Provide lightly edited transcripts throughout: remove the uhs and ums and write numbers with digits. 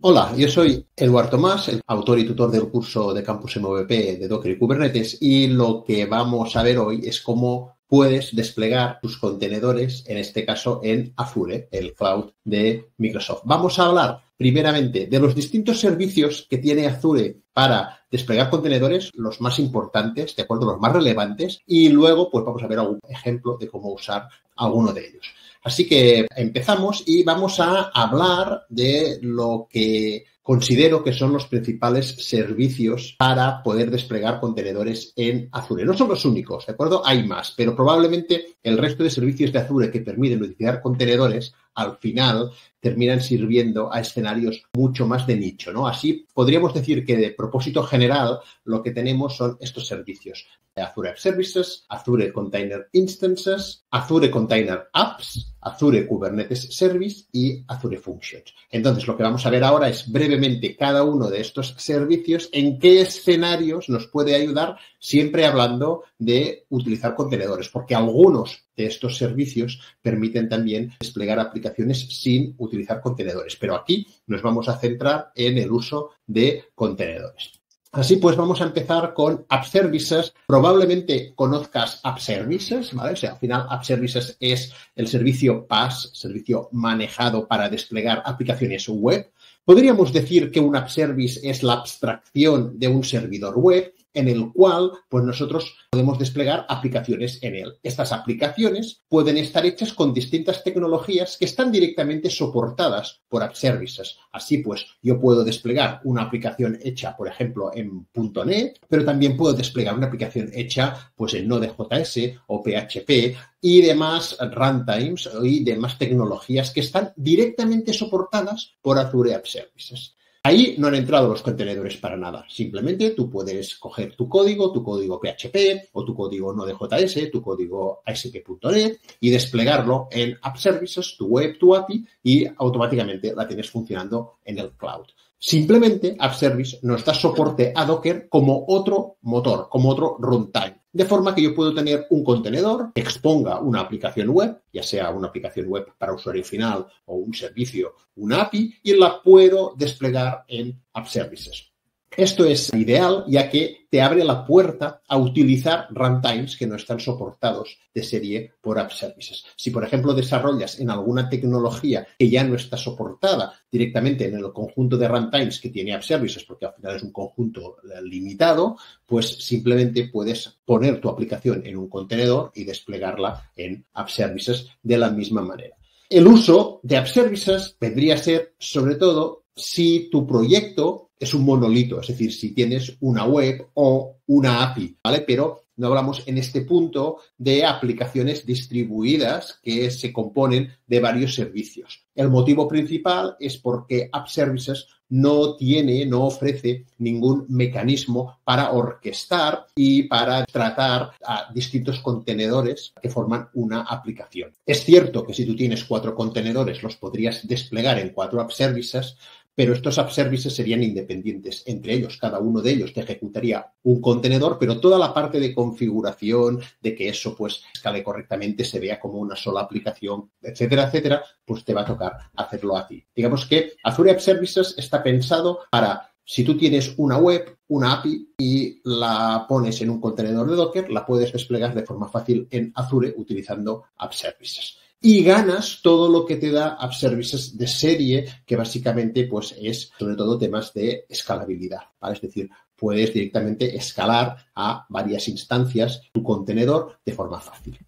Hola, yo soy Eduard Tomás, el autor y tutor del curso de Campus MVP de Docker y Kubernetes, y lo que vamos a ver hoy es cómo puedes desplegar tus contenedores, en este caso en Azure, el cloud de Microsoft. Vamos a hablar primeramente de los distintos servicios que tiene Azure para desplegar contenedores, los más importantes, de acuerdo, los más relevantes, y luego pues vamos a ver algún ejemplo de cómo usar alguno de ellos. Así que empezamos y vamos a hablar de lo que considero que son los principales servicios para poder desplegar contenedores en Azure. No son los únicos, ¿de acuerdo? Hay más, pero probablemente el resto de servicios de Azure que permiten utilizar contenedores al final terminan sirviendo a escenarios mucho más de nicho, ¿no? Así podríamos decir que de propósito general lo que tenemos son estos servicios: Azure App Services, Azure Container Instances, Azure Container Apps, Azure Kubernetes Service y Azure Functions. Entonces, lo que vamos a ver ahora es brevemente cada uno de estos servicios, en qué escenarios nos puede ayudar, siempre hablando de utilizar contenedores, porque algunos de estos servicios permiten también desplegar aplicaciones sin utilizar contenedores. Pero aquí nos vamos a centrar en el uso de contenedores. Así pues, vamos a empezar con App Services. Probablemente conozcas App Services, ¿vale? O sea, al final App Services es el servicio PaaS, servicio manejado para desplegar aplicaciones web. Podríamos decir que un App Service es la abstracción de un servidor web en el cual pues nosotros podemos desplegar aplicaciones en él. Estas aplicaciones pueden estar hechas con distintas tecnologías que están directamente soportadas por App Services. Así pues, yo puedo desplegar una aplicación hecha, por ejemplo, en .NET, pero también puedo desplegar una aplicación hecha pues en Node.js o PHP y demás runtimes y demás tecnologías que están directamente soportadas por Azure App Services. Ahí no han entrado los contenedores para nada. Simplemente tú puedes coger tu código PHP o tu código Node.js, tu código ASP.NET y desplegarlo en App Services, tu web, tu API, y automáticamente la tienes funcionando en el cloud. Simplemente App Service nos da soporte a Docker como otro motor, como otro runtime. De forma que yo puedo tener un contenedor que exponga una aplicación web, ya sea una aplicación web para usuario final o un servicio, una API, y la puedo desplegar en App Services. Esto es ideal, ya que te abre la puerta a utilizar runtimes que no están soportados de serie por App Services. Si, por ejemplo, desarrollas en alguna tecnología que ya no está soportada directamente en el conjunto de runtimes que tiene App Services, porque al final es un conjunto limitado, pues simplemente puedes poner tu aplicación en un contenedor y desplegarla en App Services de la misma manera. El uso de App Services vendría a ser, sobre todo, si tu proyecto es un monolito, es decir, si tienes una web o una API, ¿vale? Pero no hablamos en este punto de aplicaciones distribuidas que se componen de varios servicios. El motivo principal es porque App Services no ofrece ningún mecanismo para orquestar y para tratar a distintos contenedores que forman una aplicación. Es cierto que si tú tienes 4 contenedores, los podrías desplegar en 4 App Services, pero estos App Services serían independientes entre ellos. Cada uno de ellos te ejecutaría un contenedor, pero toda la parte de configuración, de que eso pues escale correctamente, se vea como una sola aplicación, etcétera, etcétera, pues te va a tocar hacerlo a ti. Digamos que Azure App Services está pensado para, si tú tienes una web, una API y la pones en un contenedor de Docker, la puedes desplegar de forma fácil en Azure utilizando App Services. Y ganas todo lo que te da App Services de serie, que básicamente pues es sobre todo temas de escalabilidad, ¿vale? Es decir, puedes directamente escalar a varias instancias tu contenedor de forma fácil.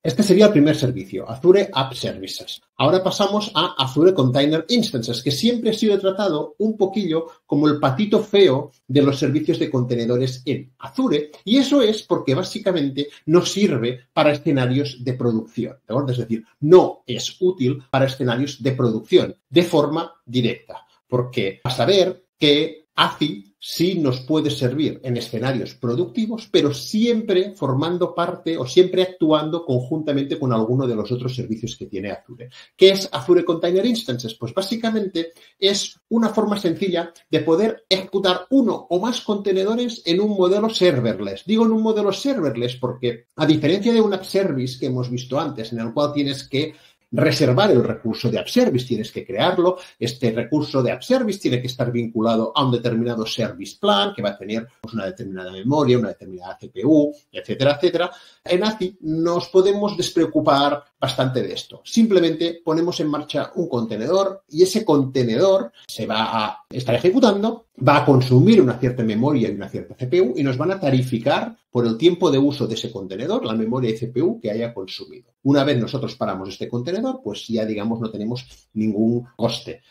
Este sería el primer servicio, Azure App Services. Ahora pasamos a Azure Container Instances, que siempre ha sido tratado un poquillo como el patito feo de los servicios de contenedores en Azure, y eso es porque básicamente no sirve para escenarios de producción, ¿de acuerdo? Es decir, no es útil para escenarios de producción de forma directa, porque vas a ver que ACI sí nos puede servir en escenarios productivos, pero siempre formando parte o siempre actuando conjuntamente con alguno de los otros servicios que tiene Azure. ¿Qué es Azure Container Instances? Pues básicamente es una forma sencilla de poder ejecutar uno o más contenedores en un modelo serverless. Digo en un modelo serverless porque, a diferencia de un app service que hemos visto antes, en el cual tienes que reservar el recurso de App Service, tienes que crearlo. Este recurso de App Service tiene que estar vinculado a un determinado Service Plan que va a tener pues, una determinada memoria, una determinada CPU, etcétera, etcétera. En ACI nos podemos despreocupar bastante de esto. Simplemente ponemos en marcha un contenedor y ese contenedor se va a estar ejecutando, va a consumir una cierta memoria y una cierta CPU y nos van a tarificar por el tiempo de uso de ese contenedor, la memoria y CPU que haya consumido. Una vez nosotros paramos este contenedor, pues ya digamos no tenemos ningún coste.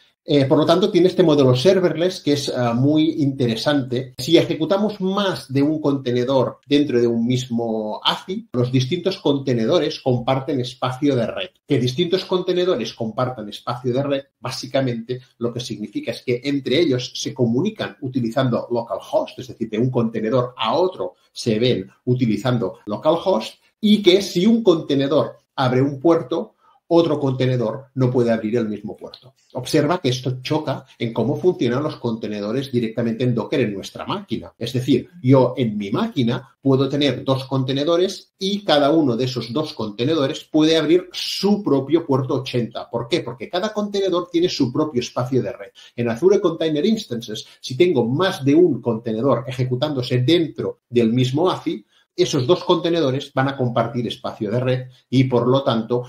Por lo tanto, tiene este modelo serverless que es muy interesante. Si ejecutamos más de un contenedor dentro de un mismo ACI, los distintos contenedores comparten espacio de red. Que distintos contenedores compartan espacio de red, básicamente lo que significa es que entre ellos se comunican utilizando localhost, es decir, de un contenedor a otro se ven utilizando localhost, y que si un contenedor abre un puerto, otro contenedor no puede abrir el mismo puerto. Observa que esto choca en cómo funcionan los contenedores directamente en Docker en nuestra máquina. Es decir, yo en mi máquina puedo tener dos contenedores y cada uno de esos dos contenedores puede abrir su propio puerto 80. ¿Por qué? Porque cada contenedor tiene su propio espacio de red. En Azure Container Instances, si tengo más de un contenedor ejecutándose dentro del mismo ACI, esos dos contenedores van a compartir espacio de red y, por lo tanto,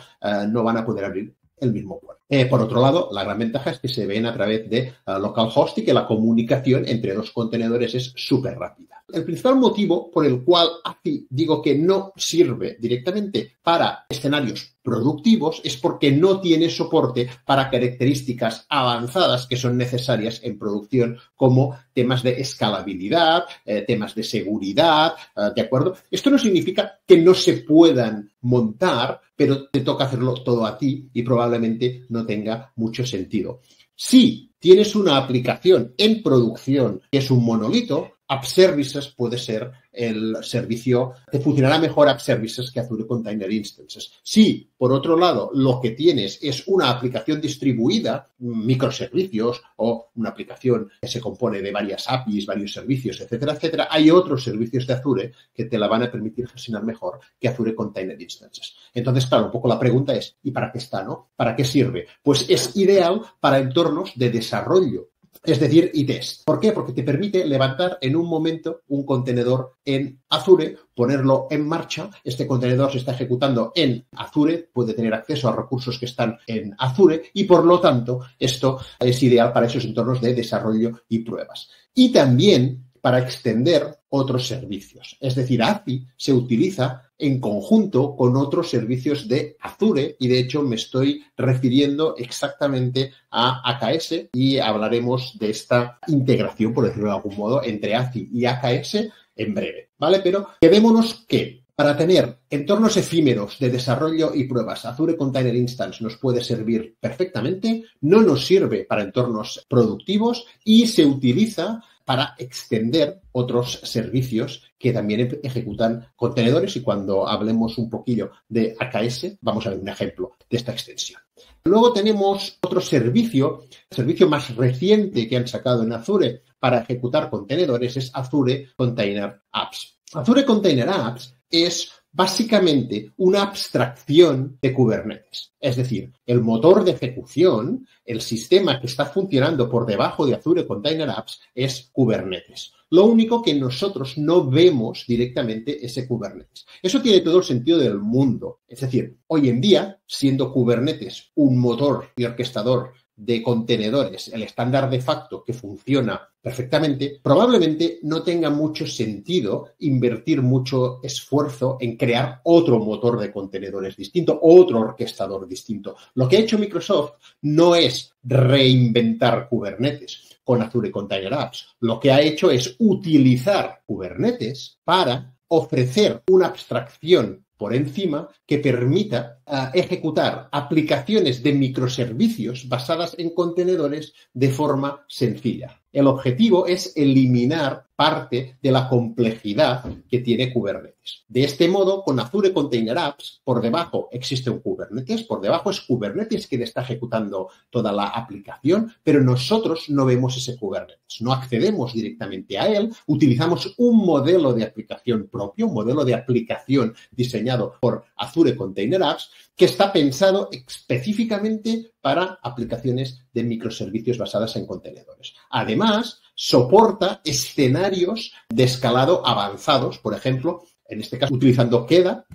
no van a poder abrir el mismo puerto. Por otro lado, la gran ventaja es que se ven a través de localhost y que la comunicación entre dos contenedores es súper rápida. El principal motivo por el cual ACI digo que no sirve directamente para escenarios productivos es porque no tiene soporte para características avanzadas que son necesarias en producción, como temas de escalabilidad, temas de seguridad, ¿de acuerdo? Esto no significa que no se puedan montar, pero te toca hacerlo todo a ti y probablemente no tenga mucho sentido. Si tienes una aplicación en producción que es un monolito, App Services puede ser el servicio que funcionará mejor App Services que Azure Container Instances. Si, por otro lado, lo que tienes es una aplicación distribuida, microservicios o una aplicación que se compone de varias APIs, varios servicios, etcétera, etcétera, hay otros servicios de Azure que te la van a permitir gestionar mejor que Azure Container Instances. Entonces, claro, un poco la pregunta es, ¿y para qué está, no? ¿Para qué sirve? Pues es ideal para entornos de desarrollo. Es decir, y-test. ¿Por qué? Porque te permite levantar en un momento un contenedor en Azure, ponerlo en marcha. Este contenedor se está ejecutando en Azure, puede tener acceso a recursos que están en Azure y, por lo tanto, esto es ideal para esos entornos de desarrollo y pruebas. Y también para extender otros servicios. Es decir, ACI se utiliza en conjunto con otros servicios de Azure y, de hecho, me estoy refiriendo exactamente a AKS y hablaremos de esta integración, por decirlo de algún modo, entre ACI y AKS en breve, ¿vale? Pero quedémonos que para tener entornos efímeros de desarrollo y pruebas, Azure Container Instance nos puede servir perfectamente, no nos sirve para entornos productivos y se utiliza para extender otros servicios que también ejecutan contenedores, y cuando hablemos un poquillo de AKS vamos a ver un ejemplo de esta extensión. Luego tenemos otro servicio, el servicio más reciente que han sacado en Azure para ejecutar contenedores es Azure Container Apps. Azure Container Apps es básicamente una abstracción de Kubernetes. Es decir, el motor de ejecución, el sistema que está funcionando por debajo de Azure Container Apps es Kubernetes. Lo único que nosotros no vemos directamente ese Kubernetes. Eso tiene todo el sentido del mundo. Es decir, hoy en día, siendo Kubernetes un motor y orquestador de contenedores, el estándar de facto que funciona perfectamente, probablemente no tenga mucho sentido invertir mucho esfuerzo en crear otro motor de contenedores distinto, otro orquestador distinto. Lo que ha hecho Microsoft no es reinventar Kubernetes con Azure Container Apps. Lo que ha hecho es utilizar Kubernetes para ofrecer una abstracción por encima que permita ejecutar aplicaciones de microservicios basadas en contenedores de forma sencilla. El objetivo es eliminar parte de la complejidad que tiene Kubernetes. De este modo, con Azure Container Apps, por debajo existe un Kubernetes, por debajo es Kubernetes quien está ejecutando toda la aplicación, pero nosotros no vemos ese Kubernetes, no accedemos directamente a él, utilizamos un modelo de aplicación propio, un modelo de aplicación diseñado por Azure Container Apps, que está pensado específicamente para aplicaciones de microservicios basadas en contenedores. Además, soporta escenarios de escalado avanzados, por ejemplo, en este caso utilizando Queda,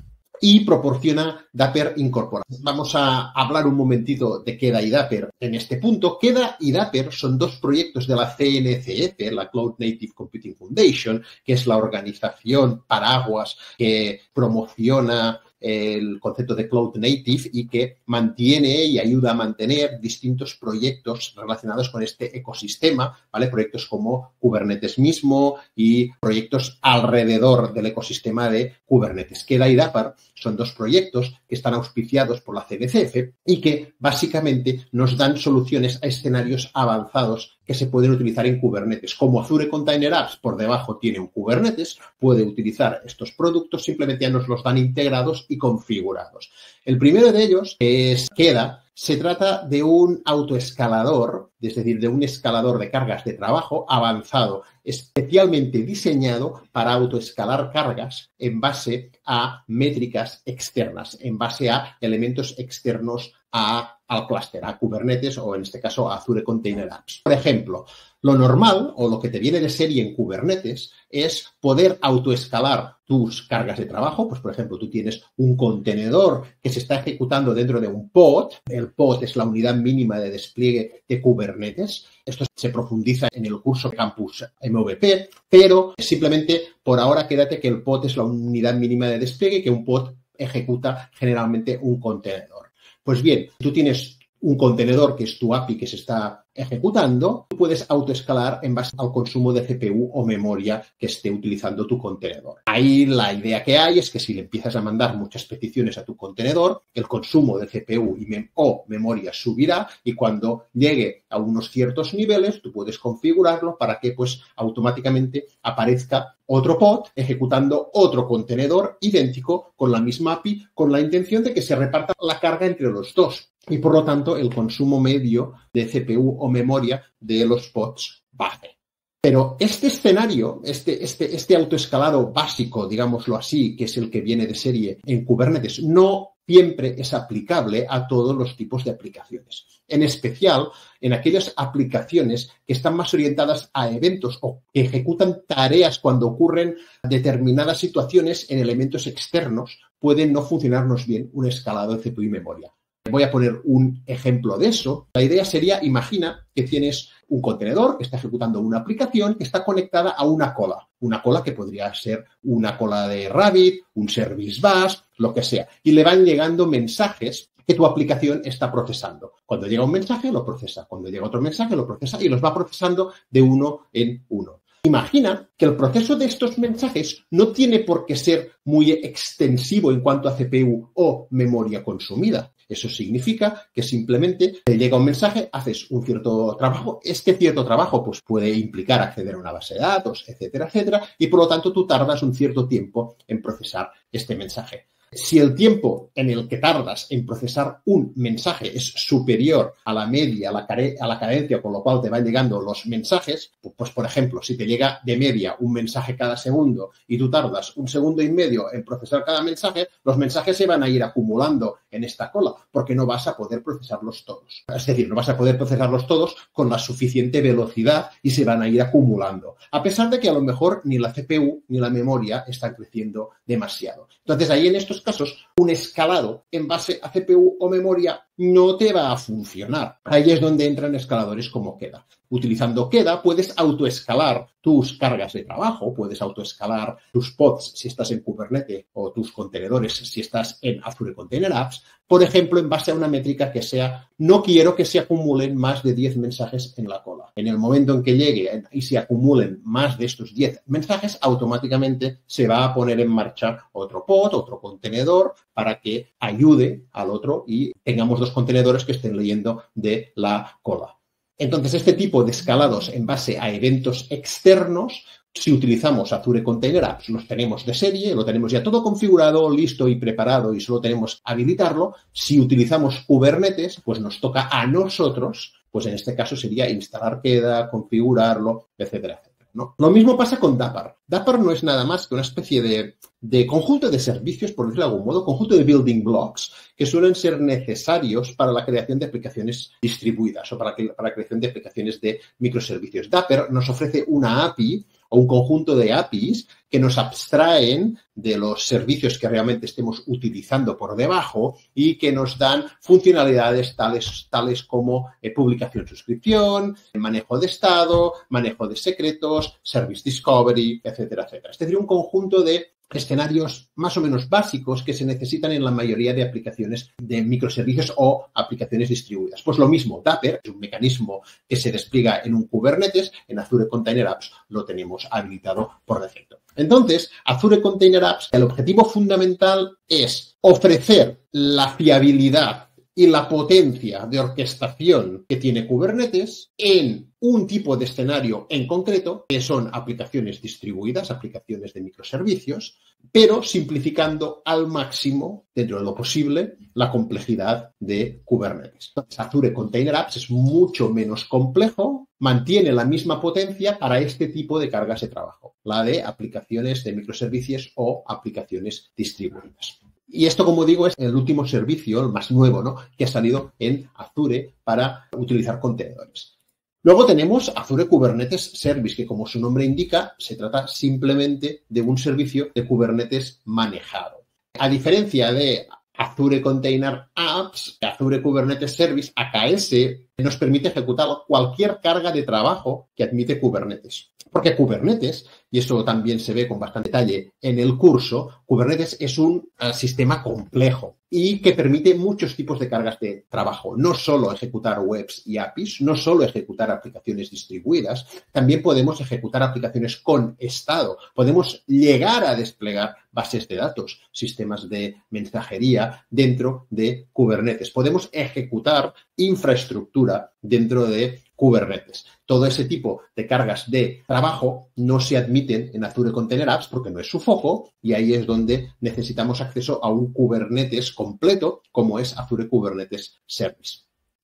y proporciona Dapr incorporado. Vamos a hablar un momentito de Queda y Dapr en este punto. Queda y Dapr son dos proyectos de la CNCF, la Cloud Native Computing Foundation, que es la organización paraguas que promociona el concepto de Cloud Native y que mantiene y ayuda a mantener distintos proyectos relacionados con este ecosistema, ¿vale? Proyectos como Kubernetes mismo y proyectos alrededor del ecosistema de Kubernetes. Queda y Dapr son dos proyectos que están auspiciados por la CNCF y que básicamente nos dan soluciones a escenarios avanzados que se pueden utilizar en Kubernetes. Como Azure Container Apps por debajo tiene un Kubernetes, puede utilizar estos productos, simplemente ya nos los dan integrados y configurados. El primero de ellos, que es Queda, se trata de un autoescalador, es decir, de un escalador de cargas de trabajo avanzado, especialmente diseñado para autoescalar cargas en base a métricas externas, en base a elementos externos al clúster, a Kubernetes o en este caso a Azure Container Apps. Por ejemplo, lo normal o lo que te viene de serie en Kubernetes es poder autoescalar tus cargas de trabajo. Pues, por ejemplo, tú tienes un contenedor que se está ejecutando dentro de un pod. El pod es la unidad mínima de despliegue de Kubernetes. Esto se profundiza en el curso Campus MVP, pero simplemente por ahora quédate que el pod es la unidad mínima de despliegue y que un pod ejecuta generalmente un contenedor. Pues bien, tú tienes un contenedor que es tu API que se está ejecutando, tú puedes autoescalar en base al consumo de CPU o memoria que esté utilizando tu contenedor. Ahí la idea que hay es que si le empiezas a mandar muchas peticiones a tu contenedor, el consumo de CPU o memoria subirá y cuando llegue a unos ciertos niveles, tú puedes configurarlo para que pues automáticamente aparezca otro pod ejecutando otro contenedor idéntico con la misma API, con la intención de que se reparta la carga entre los dos y por lo tanto el consumo medio de CPU o memoria de los pods baje. Pero este escenario, este autoescalado básico, digámoslo así, que es el que viene de serie en Kubernetes, no siempre es aplicable a todos los tipos de aplicaciones. En especial, en aquellas aplicaciones que están más orientadas a eventos o que ejecutan tareas cuando ocurren determinadas situaciones en elementos externos, puede no funcionarnos bien un escalado de CPU y memoria. Voy a poner un ejemplo de eso. La idea sería, imagina que tienes un contenedor que está ejecutando una aplicación que está conectada a una cola que podría ser una cola de Rabbit, un Service Bus, lo que sea. Y le van llegando mensajes que tu aplicación está procesando. Cuando llega un mensaje, lo procesa. Cuando llega otro mensaje, lo procesa y los va procesando de uno en uno. Imagina que el proceso de estos mensajes no tiene por qué ser muy extensivo en cuanto a CPU o memoria consumida. Eso significa que simplemente te llega un mensaje, haces un cierto trabajo. Este cierto trabajo pues, puede implicar acceder a una base de datos, etcétera, etcétera, y por lo tanto tú tardas un cierto tiempo en procesar este mensaje. Si el tiempo en el que tardas en procesar un mensaje es superior a la media, a la cadencia con lo cual te van llegando los mensajes, pues por ejemplo, si te llega de media un mensaje cada segundo y tú tardas 1,5 segundos en procesar cada mensaje, los mensajes se van a ir acumulando en esta cola porque no vas a poder procesarlos todos. Es decir, no vas a poder procesarlos todos con la suficiente velocidad y se van a ir acumulando. A pesar de que a lo mejor ni la CPU ni la memoria están creciendo demasiado. Entonces, ahí en estos casos, un escalado en base a CPU o memoria no te va a funcionar. Ahí es donde entran escaladores como Queda. Utilizando Queda puedes autoescalar tus cargas de trabajo, puedes autoescalar tus pods si estás en Kubernetes o tus contenedores si estás en Azure Container Apps, por ejemplo, en base a una métrica que sea, no quiero que se acumulen más de 10 mensajes en la cola. En el momento en que llegue y se acumulen más de estos 10 mensajes, automáticamente se va a poner en marcha otro pod, otro contenedor, para que ayude al otro y tengamos dos contenedores que estén leyendo de la cola. Entonces, este tipo de escalados en base a eventos externos, si utilizamos Azure Container Apps, los tenemos de serie, lo tenemos ya todo configurado, listo y preparado y solo tenemos que habilitarlo. Si utilizamos Kubernetes, pues nos toca a nosotros, pues en este caso sería instalar Queda, configurarlo, etcétera, etcétera. ¿no? Lo mismo pasa con Dapr. Dapr no es nada más que una especie de conjunto de servicios, por decirlo de algún modo, conjunto de building blocks que suelen ser necesarios para la creación de aplicaciones distribuidas o para la creación de aplicaciones de microservicios. Dapr nos ofrece una API o un conjunto de APIs que nos abstraen de los servicios que realmente estemos utilizando por debajo y que nos dan funcionalidades tales como publicación-suscripción, manejo de estado, manejo de secretos, service discovery, etcétera, etcétera. Es decir, un conjunto de escenarios más o menos básicos que se necesitan en la mayoría de aplicaciones de microservicios o aplicaciones distribuidas. Pues lo mismo, Dapr es un mecanismo que se despliega en un Kubernetes, en Azure Container Apps lo tenemos habilitado por defecto. Entonces, Azure Container Apps, el objetivo fundamental es ofrecer la fiabilidad y la potencia de orquestación que tiene Kubernetes en un tipo de escenario en concreto, que son aplicaciones distribuidas, aplicaciones de microservicios, pero simplificando al máximo, dentro de lo posible, la complejidad de Kubernetes. Entonces, Azure Container Apps es mucho menos complejo, mantiene la misma potencia para este tipo de cargas de trabajo, la de aplicaciones de microservicios o aplicaciones distribuidas. Y esto, como digo, es el último servicio, el más nuevo, ¿no?, que ha salido en Azure para utilizar contenedores. Luego tenemos Azure Kubernetes Service, que como su nombre indica, se trata simplemente de un servicio de Kubernetes manejado. A diferencia de Azure Container Apps, Azure Kubernetes Service, AKS, nos permite ejecutar cualquier carga de trabajo que admite Kubernetes. Porque Kubernetes, y eso también se ve con bastante detalle en el curso, Kubernetes es un sistema complejo y que permite muchos tipos de cargas de trabajo. No solo ejecutar webs y APIs, no solo ejecutar aplicaciones distribuidas, también podemos ejecutar aplicaciones con estado. Podemos llegar a desplegar bases de datos, sistemas de mensajería dentro de Kubernetes. Podemos ejecutar infraestructura dentro de Kubernetes. Todo ese tipo de cargas de trabajo no se admiten en Azure Container Apps porque no es su foco y ahí es donde necesitamos acceso a un Kubernetes completo como es Azure Kubernetes Service.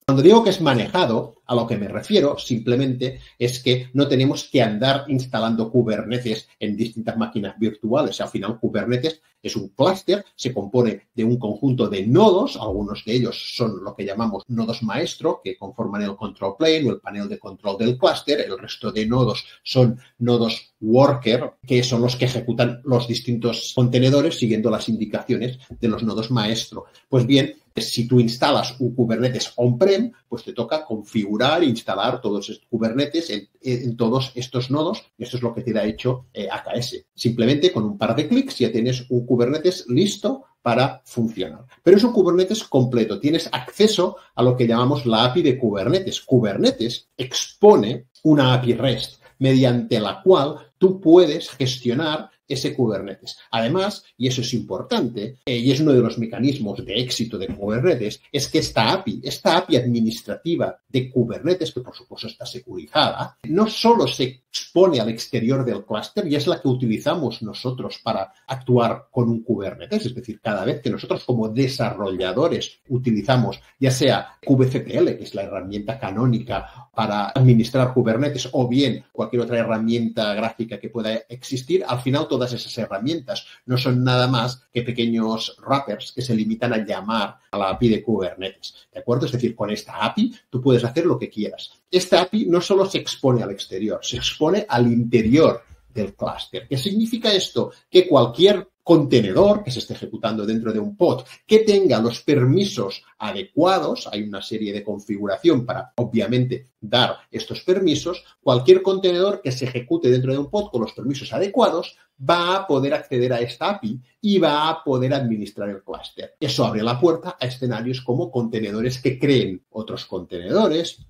Cuando digo que es manejado, a lo que me refiero simplemente es que no tenemos que andar instalando Kubernetes en distintas máquinas virtuales. Al final, Kubernetes es un clúster, se compone de un conjunto de nodos, algunos de ellos son lo que llamamos nodos maestro, que conforman el control plane o el panel de control del clúster. El resto de nodos son nodos worker, que son los que ejecutan los distintos contenedores siguiendo las indicaciones de los nodos maestro. Pues bien, si tú instalas un Kubernetes on-prem, pues te toca configurar e instalar todos estos Kubernetes en todos estos nodos. Esto es lo que te da hecho AKS. Simplemente con un par de clics ya tienes un Kubernetes listo para funcionar. Pero es un Kubernetes completo. Tienes acceso a lo que llamamos la API de Kubernetes. Kubernetes expone una API REST mediante la cual tú puedes gestionar ese Kubernetes. Además, y eso es importante, y es uno de los mecanismos de éxito de Kubernetes, es que esta API administrativa de Kubernetes, que por supuesto está securizada, no solo se expone al exterior del clúster y es la que utilizamos nosotros para actuar con un Kubernetes, es decir, cada vez que nosotros como desarrolladores utilizamos ya sea kubectl, que es la herramienta canónica para administrar Kubernetes, o bien cualquier otra herramienta gráfica que pueda existir, al final todas esas herramientas no son nada más que pequeños wrappers que se limitan a llamar a la API de Kubernetes, ¿de acuerdo? Es decir, con esta API tú puedes hacer lo que quieras. Esta API no solo se expone al exterior, se expone al interior del clúster. ¿Qué significa esto? Que cualquier contenedor que se esté ejecutando dentro de un pod que tenga los permisos adecuados, hay una serie de configuración para, obviamente, dar estos permisos, cualquier contenedor que se ejecute dentro de un pod con los permisos adecuados va a poder acceder a esta API y va a poder administrar el clúster. Eso abre la puerta a escenarios como contenedores que creen otros contenedores,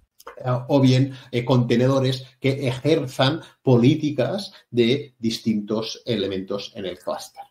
o bien contenedores que ejerzan políticas de distintos elementos en el clúster.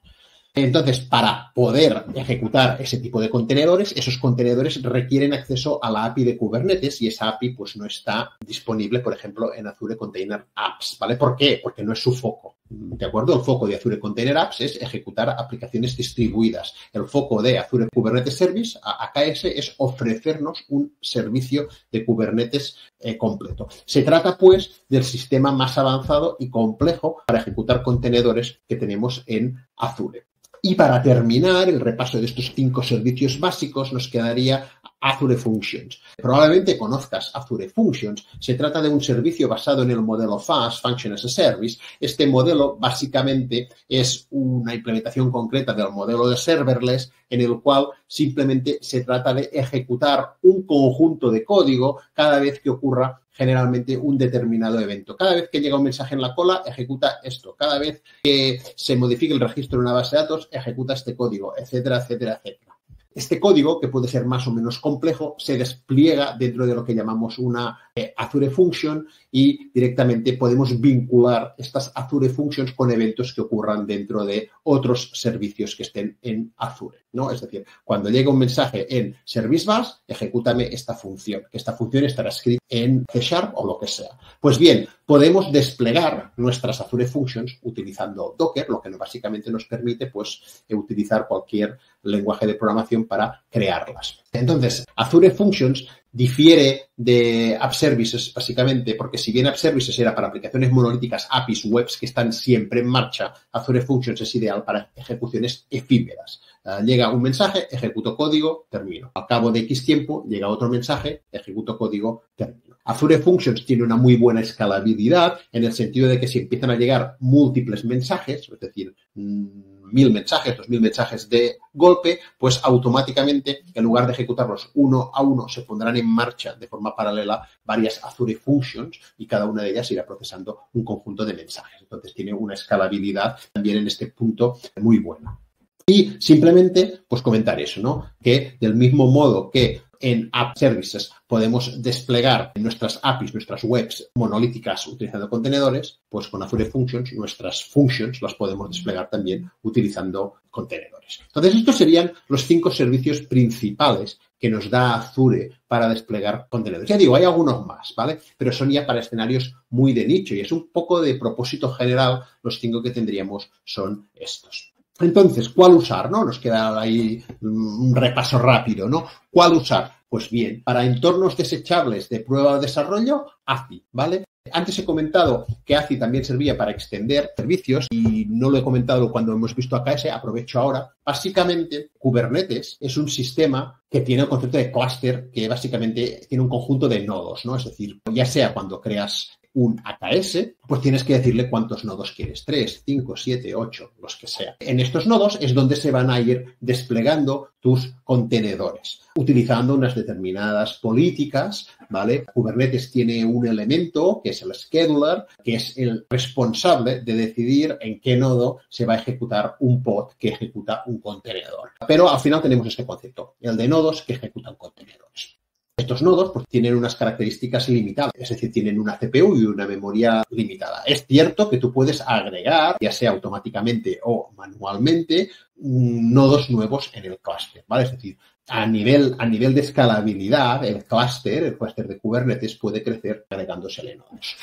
Entonces, para poder ejecutar ese tipo de contenedores, esos contenedores requieren acceso a la API de Kubernetes y esa API pues no está disponible, por ejemplo, en Azure Container Apps, ¿vale? ¿Por qué? Porque no es su foco. ¿De acuerdo? El foco de Azure Container Apps es ejecutar aplicaciones distribuidas. El foco de Azure Kubernetes Service, AKS, es ofrecernos un servicio de Kubernetes completo. Se trata, pues, del sistema más avanzado y complejo para ejecutar contenedores que tenemos en Azure. Y para terminar el repaso de estos 5 servicios básicos, nos quedaría Azure Functions. Probablemente conozcas Azure Functions. Se trata de un servicio basado en el modelo FaaS, Function as a Service. Este modelo básicamente es una implementación concreta del modelo de serverless en el cual simplemente se trata de ejecutar un conjunto de código cada vez que ocurra generalmente un determinado evento. Cada vez que llega un mensaje en la cola, ejecuta esto. Cada vez que se modifique el registro en una base de datos, ejecuta este código, etcétera, etcétera, etcétera. Este código, que puede ser más o menos complejo, se despliega dentro de lo que llamamos una Azure Function y directamente podemos vincular estas Azure Functions con eventos que ocurran dentro de otros servicios que estén en Azure, ¿no? Es decir, cuando llega un mensaje en Service Bus, ejecútame esta función, que esta función estará escrita en C# o lo que sea. Pues bien, podemos desplegar nuestras Azure Functions utilizando Docker, lo que básicamente nos permite, pues, utilizar cualquier lenguaje de programación para crearlas. Entonces, Azure Functions difiere de App Services, básicamente, porque si bien App Services era para aplicaciones monolíticas, APIs, webs que están siempre en marcha, Azure Functions es ideal para ejecuciones efímeras. Llega un mensaje, ejecuto código, termino. Al cabo de X tiempo, llega otro mensaje, ejecuto código, termino. Azure Functions tiene una muy buena escalabilidad en el sentido de que si empiezan a llegar múltiples mensajes, es decir, 1000 mensajes, 2000 mensajes de golpe, pues automáticamente, en lugar de ejecutarlos uno a uno, se pondrán en marcha de forma paralela varias Azure Functions y cada una de ellas irá procesando un conjunto de mensajes. Entonces, tiene una escalabilidad también en este punto muy buena. Y simplemente, pues comentar eso, ¿no? Que del mismo modo que en App Services podemos desplegar nuestras APIs, nuestras webs monolíticas utilizando contenedores, pues con Azure Functions, nuestras functions las podemos desplegar también utilizando contenedores. Entonces, estos serían los 5 servicios principales que nos da Azure para desplegar contenedores. Ya digo, hay algunos más, ¿vale? Pero son ya para escenarios muy de nicho y es un poco de propósito general. Los 5 que tendríamos son estos. Entonces, ¿cuál usar? ¿No? Nos queda ahí un repaso rápido, ¿no? ¿Cuál usar? Pues bien, para entornos desechables de prueba o desarrollo, ACI, ¿vale? Antes he comentado que ACI también servía para extender servicios y no lo he comentado cuando hemos visto AKS, aprovecho ahora. Básicamente, Kubernetes es un sistema que tiene el concepto de clúster, que básicamente tiene un conjunto de nodos, ¿no? Es decir, ya sea cuando creas un AKS, pues tienes que decirle cuántos nodos quieres, 3, 5, 7, 8, los que sea. En estos nodos es donde se van a ir desplegando tus contenedores, utilizando unas determinadas políticas, ¿vale? Kubernetes tiene un elemento que es el scheduler, que es el responsable de decidir en qué nodo se va a ejecutar un pod que ejecuta un contenedor. Pero al final tenemos este concepto, el de nodos que ejecutan contenedores. Estos nodos pues, tienen unas características limitadas, es decir, tienen una CPU y una memoria limitada. Es cierto que tú puedes agregar, ya sea automáticamente o manualmente, nodos nuevos en el clúster, ¿vale? Es decir, a nivel de escalabilidad, el clúster de Kubernetes puede crecer agregándosele nodos.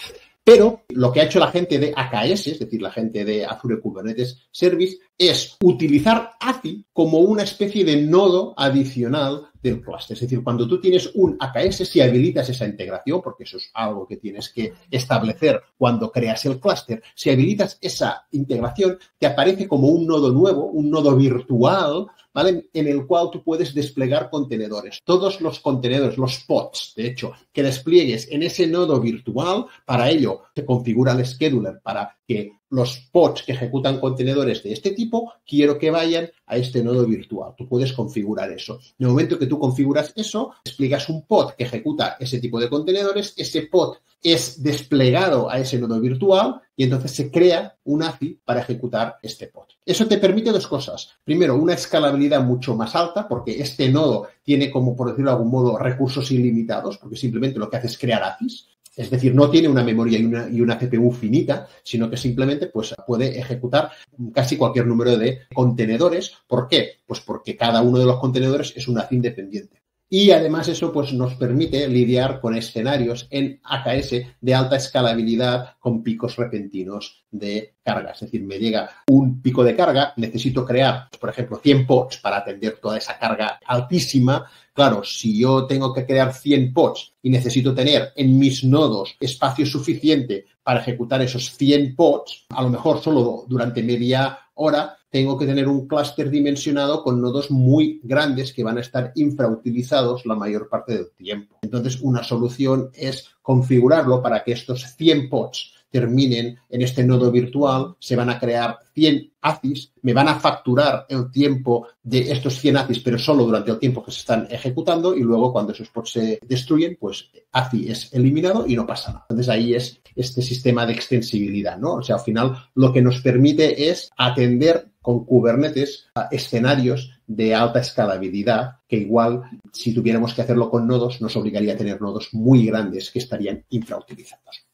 Pero lo que ha hecho la gente de AKS, es decir, la gente de Azure Kubernetes Service, es utilizar ACI como una especie de nodo adicional del clúster. Es decir, cuando tú tienes un AKS, si habilitas esa integración, porque eso es algo que tienes que establecer cuando creas el clúster, si habilitas esa integración, te aparece como un nodo nuevo, un nodo virtual, ¿vale? En el cual tú puedes desplegar contenedores. Todos los contenedores, los pods, de hecho, que despliegues en ese nodo virtual, para ello se configura el scheduler para que los pods que ejecutan contenedores de este tipo, quiero que vayan a este nodo virtual. Tú puedes configurar eso. En el momento que tú configuras eso, despliegas un pod que ejecuta ese tipo de contenedores, ese pod es desplegado a ese nodo virtual y entonces se crea un ACI para ejecutar este pod. Eso te permite dos cosas. Primero, una escalabilidad mucho más alta porque este nodo tiene como, por decirlo de algún modo, recursos ilimitados porque simplemente lo que hace es crear ACIs. Es decir, no tiene una memoria y una CPU finita, sino que simplemente pues, puede ejecutar casi cualquier número de contenedores. ¿Por qué? Pues porque cada uno de los contenedores es una ACI independiente. Y además eso pues nos permite lidiar con escenarios en AKS de alta escalabilidad con picos repentinos de carga. Es decir, me llega un pico de carga, necesito crear, por ejemplo, 100 pods para atender toda esa carga altísima. Claro, si yo tengo que crear 100 pods y necesito tener en mis nodos espacio suficiente para ejecutar esos 100 pods, a lo mejor solo durante media hora, tengo que tener un clúster dimensionado con nodos muy grandes que van a estar infrautilizados la mayor parte del tiempo. Entonces, una solución es configurarlo para que estos 100 pods terminen en este nodo virtual, se van a crear 100 ACIs, me van a facturar el tiempo de estos 100 ACIs, pero solo durante el tiempo que se están ejecutando, y luego cuando esos pods se destruyen, pues ACI es eliminado y no pasa nada. Entonces ahí es este sistema de extensibilidad, ¿no? O sea, al final lo que nos permite es atender con Kubernetes a escenarios de alta escalabilidad, que igual si tuviéramos que hacerlo con nodos nos obligaría a tener nodos muy grandes que estarían infrautilizados.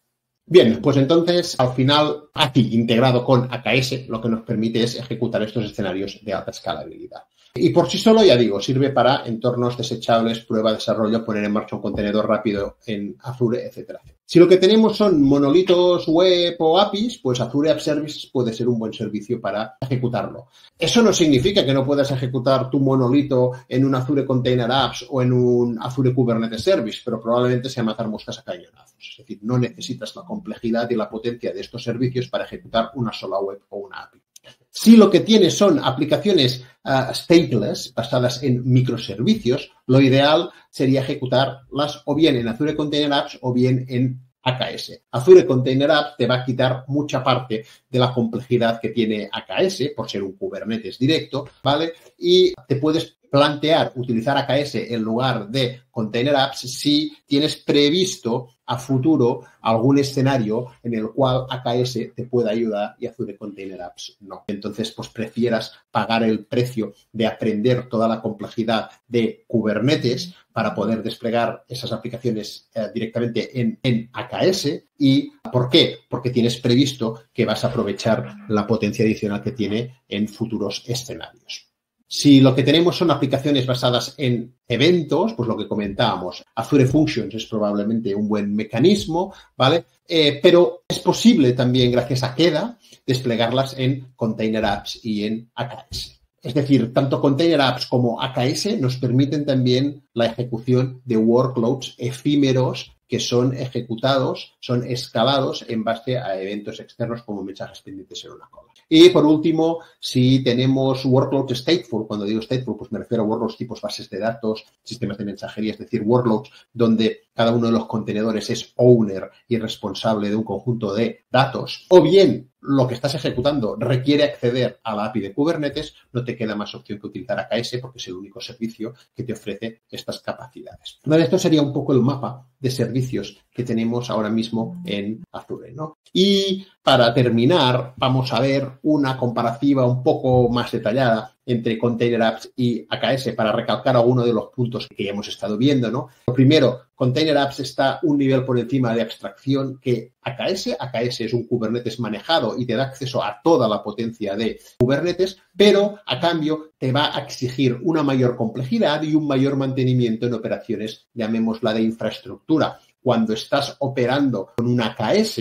Bien, pues entonces, al final, ACI integrado con AKS lo que nos permite es ejecutar estos escenarios de alta escalabilidad. Y por sí solo, ya digo, sirve para entornos desechables, prueba, desarrollo, poner en marcha un contenedor rápido en Azure, etcétera. Si lo que tenemos son monolitos web o APIs, pues Azure App Services puede ser un buen servicio para ejecutarlo. Eso no significa que no puedas ejecutar tu monolito en un Azure Container Apps o en un Azure Kubernetes Service, pero probablemente sea matar moscas a cañonazos. Es decir, no necesitas la complejidad y la potencia de estos servicios para ejecutar una sola web o una API. Si lo que tienes son aplicaciones stateless, basadas en microservicios, lo ideal sería ejecutarlas o bien en Azure Container Apps o bien en AKS. Azure Container Apps te va a quitar mucha parte de la complejidad que tiene AKS, por ser un Kubernetes directo, ¿vale? Y te puedes plantear utilizar AKS en lugar de Container Apps si tienes previsto a futuro algún escenario en el cual AKS te pueda ayudar y Azure Container Apps no. Entonces, pues prefieras pagar el precio de aprender toda la complejidad de Kubernetes para poder desplegar esas aplicaciones directamente en AKS. ¿Y por qué? Porque tienes previsto que vas a aprovechar la potencia adicional que tiene en futuros escenarios. Si lo que tenemos son aplicaciones basadas en eventos, pues lo que comentábamos, Azure Functions es probablemente un buen mecanismo, ¿vale? Pero es posible también, gracias a Queda, desplegarlas en Container Apps y en AKS. Es decir, tanto Container Apps como AKS nos permiten también la ejecución de workloads efímeros que son ejecutados, son escalados en base a eventos externos como mensajes pendientes en una cola. Y por último, si tenemos workloads stateful, cuando digo stateful, pues me refiero a workloads tipos bases de datos, sistemas de mensajería, es decir, workloads donde cada uno de los contenedores es owner y responsable de un conjunto de datos, o bien lo que estás ejecutando requiere acceder a la API de Kubernetes, no te queda más opción que utilizar AKS porque es el único servicio que te ofrece estas capacidades. Vale, esto sería un poco el mapa de servicios que tenemos ahora mismo en Azure, ¿no? Y para terminar, vamos a ver una comparativa un poco más detallada entre Container Apps y AKS para recalcar algunos de los puntos que ya hemos estado viendo, ¿no? Lo primero, Container Apps está un nivel por encima de abstracción que AKS. AKS es un Kubernetes manejado y te da acceso a toda la potencia de Kubernetes, pero a cambio te va a exigir una mayor complejidad y un mayor mantenimiento en operaciones, llamémosla de infraestructura. Cuando estás operando con un AKS,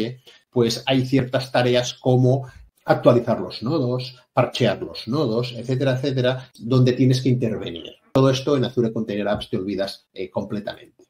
pues hay ciertas tareas como actualizar los nodos, parchear los nodos, etcétera, etcétera, donde tienes que intervenir. Todo esto en Azure Container Apps te olvidas completamente.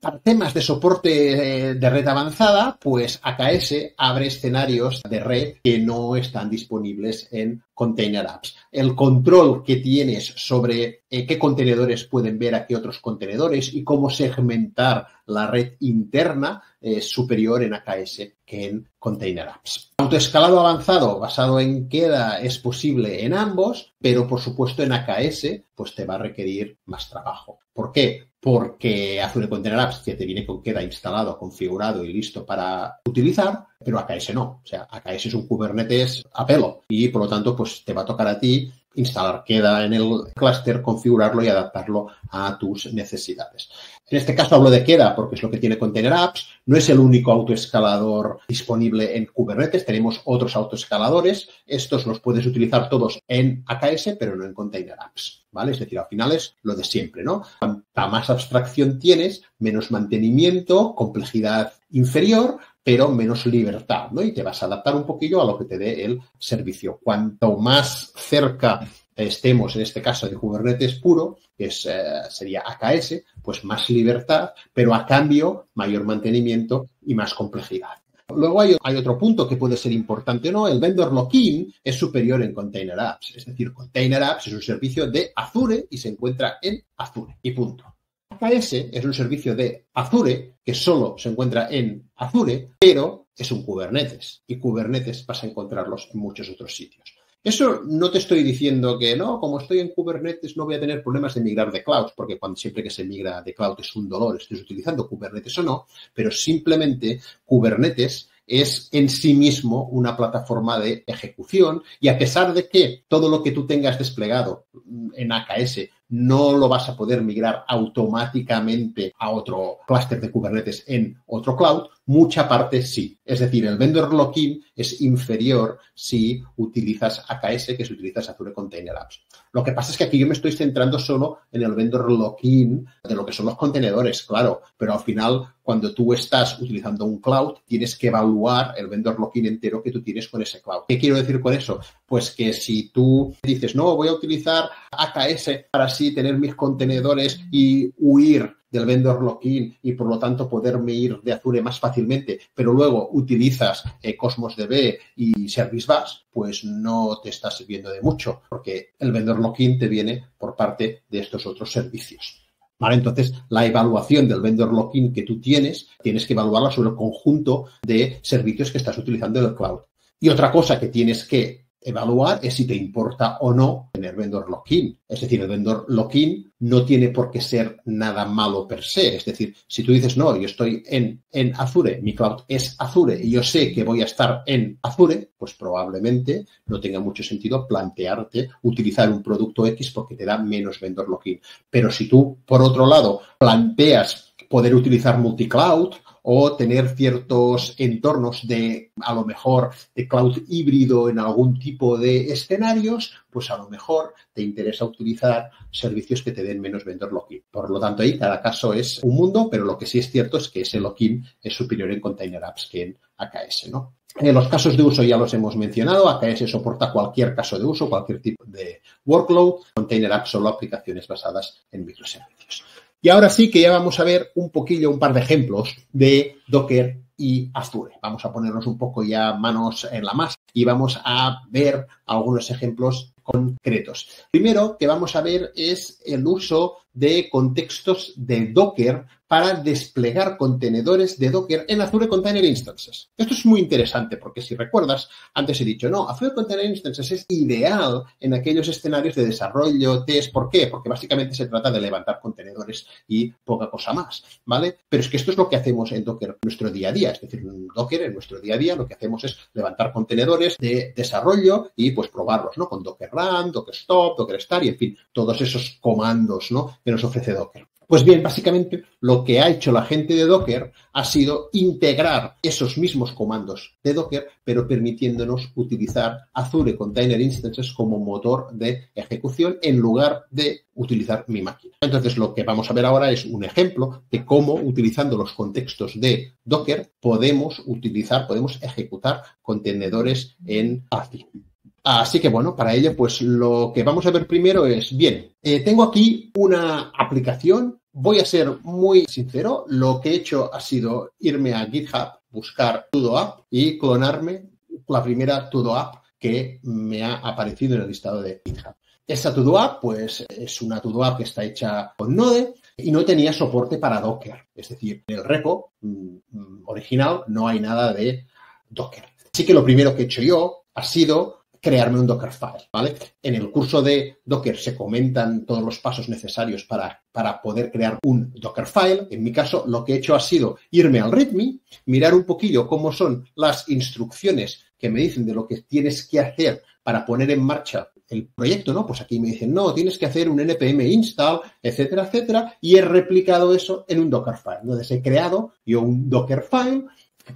Para temas de soporte de red avanzada, pues AKS abre escenarios de red que no están disponibles en Container Apps. El control que tienes sobre qué contenedores pueden ver a qué otros contenedores y cómo segmentar la red interna es superior en AKS que en Container Apps. Autoescalado avanzado basado en Queda es posible en ambos, pero por supuesto en AKS pues te va a requerir más trabajo. ¿Por qué? Porque Azure Container Apps que te viene con Queda instalado, configurado y listo para utilizar, pero AKS no. O sea, AKS es un Kubernetes a pelo y por lo tanto pues te va a tocar a ti instalar queda en el clúster, configurarlo y adaptarlo a tus necesidades. En este caso hablo de queda porque es lo que tiene Container Apps. No es el único autoescalador disponible en Kubernetes. Tenemos otros autoescaladores. Estos los puedes utilizar todos en AKS, pero no en Container Apps, ¿vale? Es decir, al final es lo de siempre, ¿no? Cuanta más abstracción tienes, menos mantenimiento, complejidad inferior, pero menos libertad, ¿no? Y te vas a adaptar un poquillo a lo que te dé el servicio. Cuanto más cerca estemos, en este caso de Kubernetes puro, que sería AKS, pues más libertad, pero a cambio mayor mantenimiento y más complejidad. Luego hay otro punto que puede ser importante, ¿no? El vendor lock-in es superior en Container Apps. Es decir, Container Apps es un servicio de Azure y se encuentra en Azure y punto. AKS es un servicio de Azure que solo se encuentra en Azure, pero es un Kubernetes y Kubernetes vas a encontrarlos en muchos otros sitios. Eso no te estoy diciendo que no, como estoy en Kubernetes no voy a tener problemas de migrar de cloud, porque siempre que se migra de cloud es un dolor, estés utilizando Kubernetes o no, pero simplemente Kubernetes es en sí mismo una plataforma de ejecución y a pesar de que todo lo que tú tengas desplegado en AKS no lo vas a poder migrar automáticamente a otro clúster de Kubernetes en otro cloud, mucha parte sí. Es decir, el vendor lock-in es inferior si utilizas AKS que si utilizas Azure Container Apps. Lo que pasa es que aquí yo me estoy centrando solo en el vendor lock-in de lo que son los contenedores, claro, pero al final cuando tú estás utilizando un cloud tienes que evaluar el vendor lock-in entero que tú tienes con ese cloud. ¿Qué quiero decir con eso? Pues que si tú dices, no, voy a utilizar AKS para así tener mis contenedores y huir del vendor lock-in y por lo tanto poderme ir de Azure más fácilmente, pero luego utilizas Cosmos DB y Service Bus, pues no te está sirviendo de mucho porque el vendor lock-in te viene por parte de estos otros servicios. ¿Vale? Entonces, la evaluación del vendor lock-in que tú tienes que evaluarla sobre el conjunto de servicios que estás utilizando en el cloud. Y otra cosa que tienes que evaluar es si te importa o no tener vendor lock-in. Es decir, el vendor lock-in no tiene por qué ser nada malo per se. Es decir, si tú dices, no, yo estoy en Azure, mi cloud es Azure y yo sé que voy a estar en Azure, pues probablemente no tenga mucho sentido plantearte utilizar un producto X porque te da menos vendor lock-in. Pero si tú, por otro lado, planteas poder utilizar multicloud o tener ciertos entornos de, a lo mejor, de cloud híbrido en algún tipo de escenarios, pues a lo mejor te interesa utilizar servicios que te den menos vendor lock-in. Por lo tanto, ahí cada caso es un mundo, pero lo que sí es cierto es que ese lock-in es superior en Container Apps que en AKS, ¿no? Los casos de uso ya los hemos mencionado. AKS soporta cualquier caso de uso, cualquier tipo de workload. Container Apps solo aplicaciones basadas en microservicios. Y ahora sí que ya vamos a ver un par de ejemplos de Docker y Azure. Vamos a ponernos un poco ya manos en la masa y vamos a ver algunos ejemplos concretos. Primero que vamos a ver es el uso de contextos de Docker para desplegar contenedores de Docker en Azure Container Instances. Esto es muy interesante porque si recuerdas, antes he dicho, no, Azure Container Instances es ideal en aquellos escenarios de desarrollo, test. ¿Por qué? Porque básicamente se trata de levantar contenedores y poca cosa más, ¿vale? Pero es que esto es lo que hacemos en Docker en nuestro día a día. Es decir, en Docker, en nuestro día a día, lo que hacemos es levantar contenedores de desarrollo y pues probarlos, ¿no? Con Docker Run, Docker Stop, Docker Start y, en fin, todos esos comandos, ¿no?, que nos ofrece Docker. Pues bien, básicamente lo que ha hecho la gente de Docker ha sido integrar esos mismos comandos de Docker, pero permitiéndonos utilizar Azure Container Instances como motor de ejecución en lugar de utilizar mi máquina. Entonces, lo que vamos a ver ahora es un ejemplo de cómo, utilizando los contextos de Docker, podemos ejecutar contenedores en Azure. Así que, bueno, para ello, pues lo que vamos a ver primero es, bien, tengo aquí una aplicación. Voy a ser muy sincero, lo que he hecho ha sido irme a GitHub, buscar Todo App y clonarme la primera Todo App que me ha aparecido en el listado de GitHub. Esta Todo App, pues, es una Todo App que está hecha con Node y no tenía soporte para Docker. Es decir, en el repo original no hay nada de Docker. Así que lo primero que he hecho yo ha sido crearme un Dockerfile, ¿vale? En el curso de Docker se comentan todos los pasos necesarios para poder crear un Dockerfile. En mi caso, lo que he hecho ha sido irme al README, mirar un poquillo cómo son las instrucciones que me dicen de lo que tienes que hacer para poner en marcha el proyecto, ¿no? Pues aquí me dicen, no, tienes que hacer un npm install, etcétera, etcétera, y he replicado eso en un Dockerfile. Entonces he creado yo un Dockerfile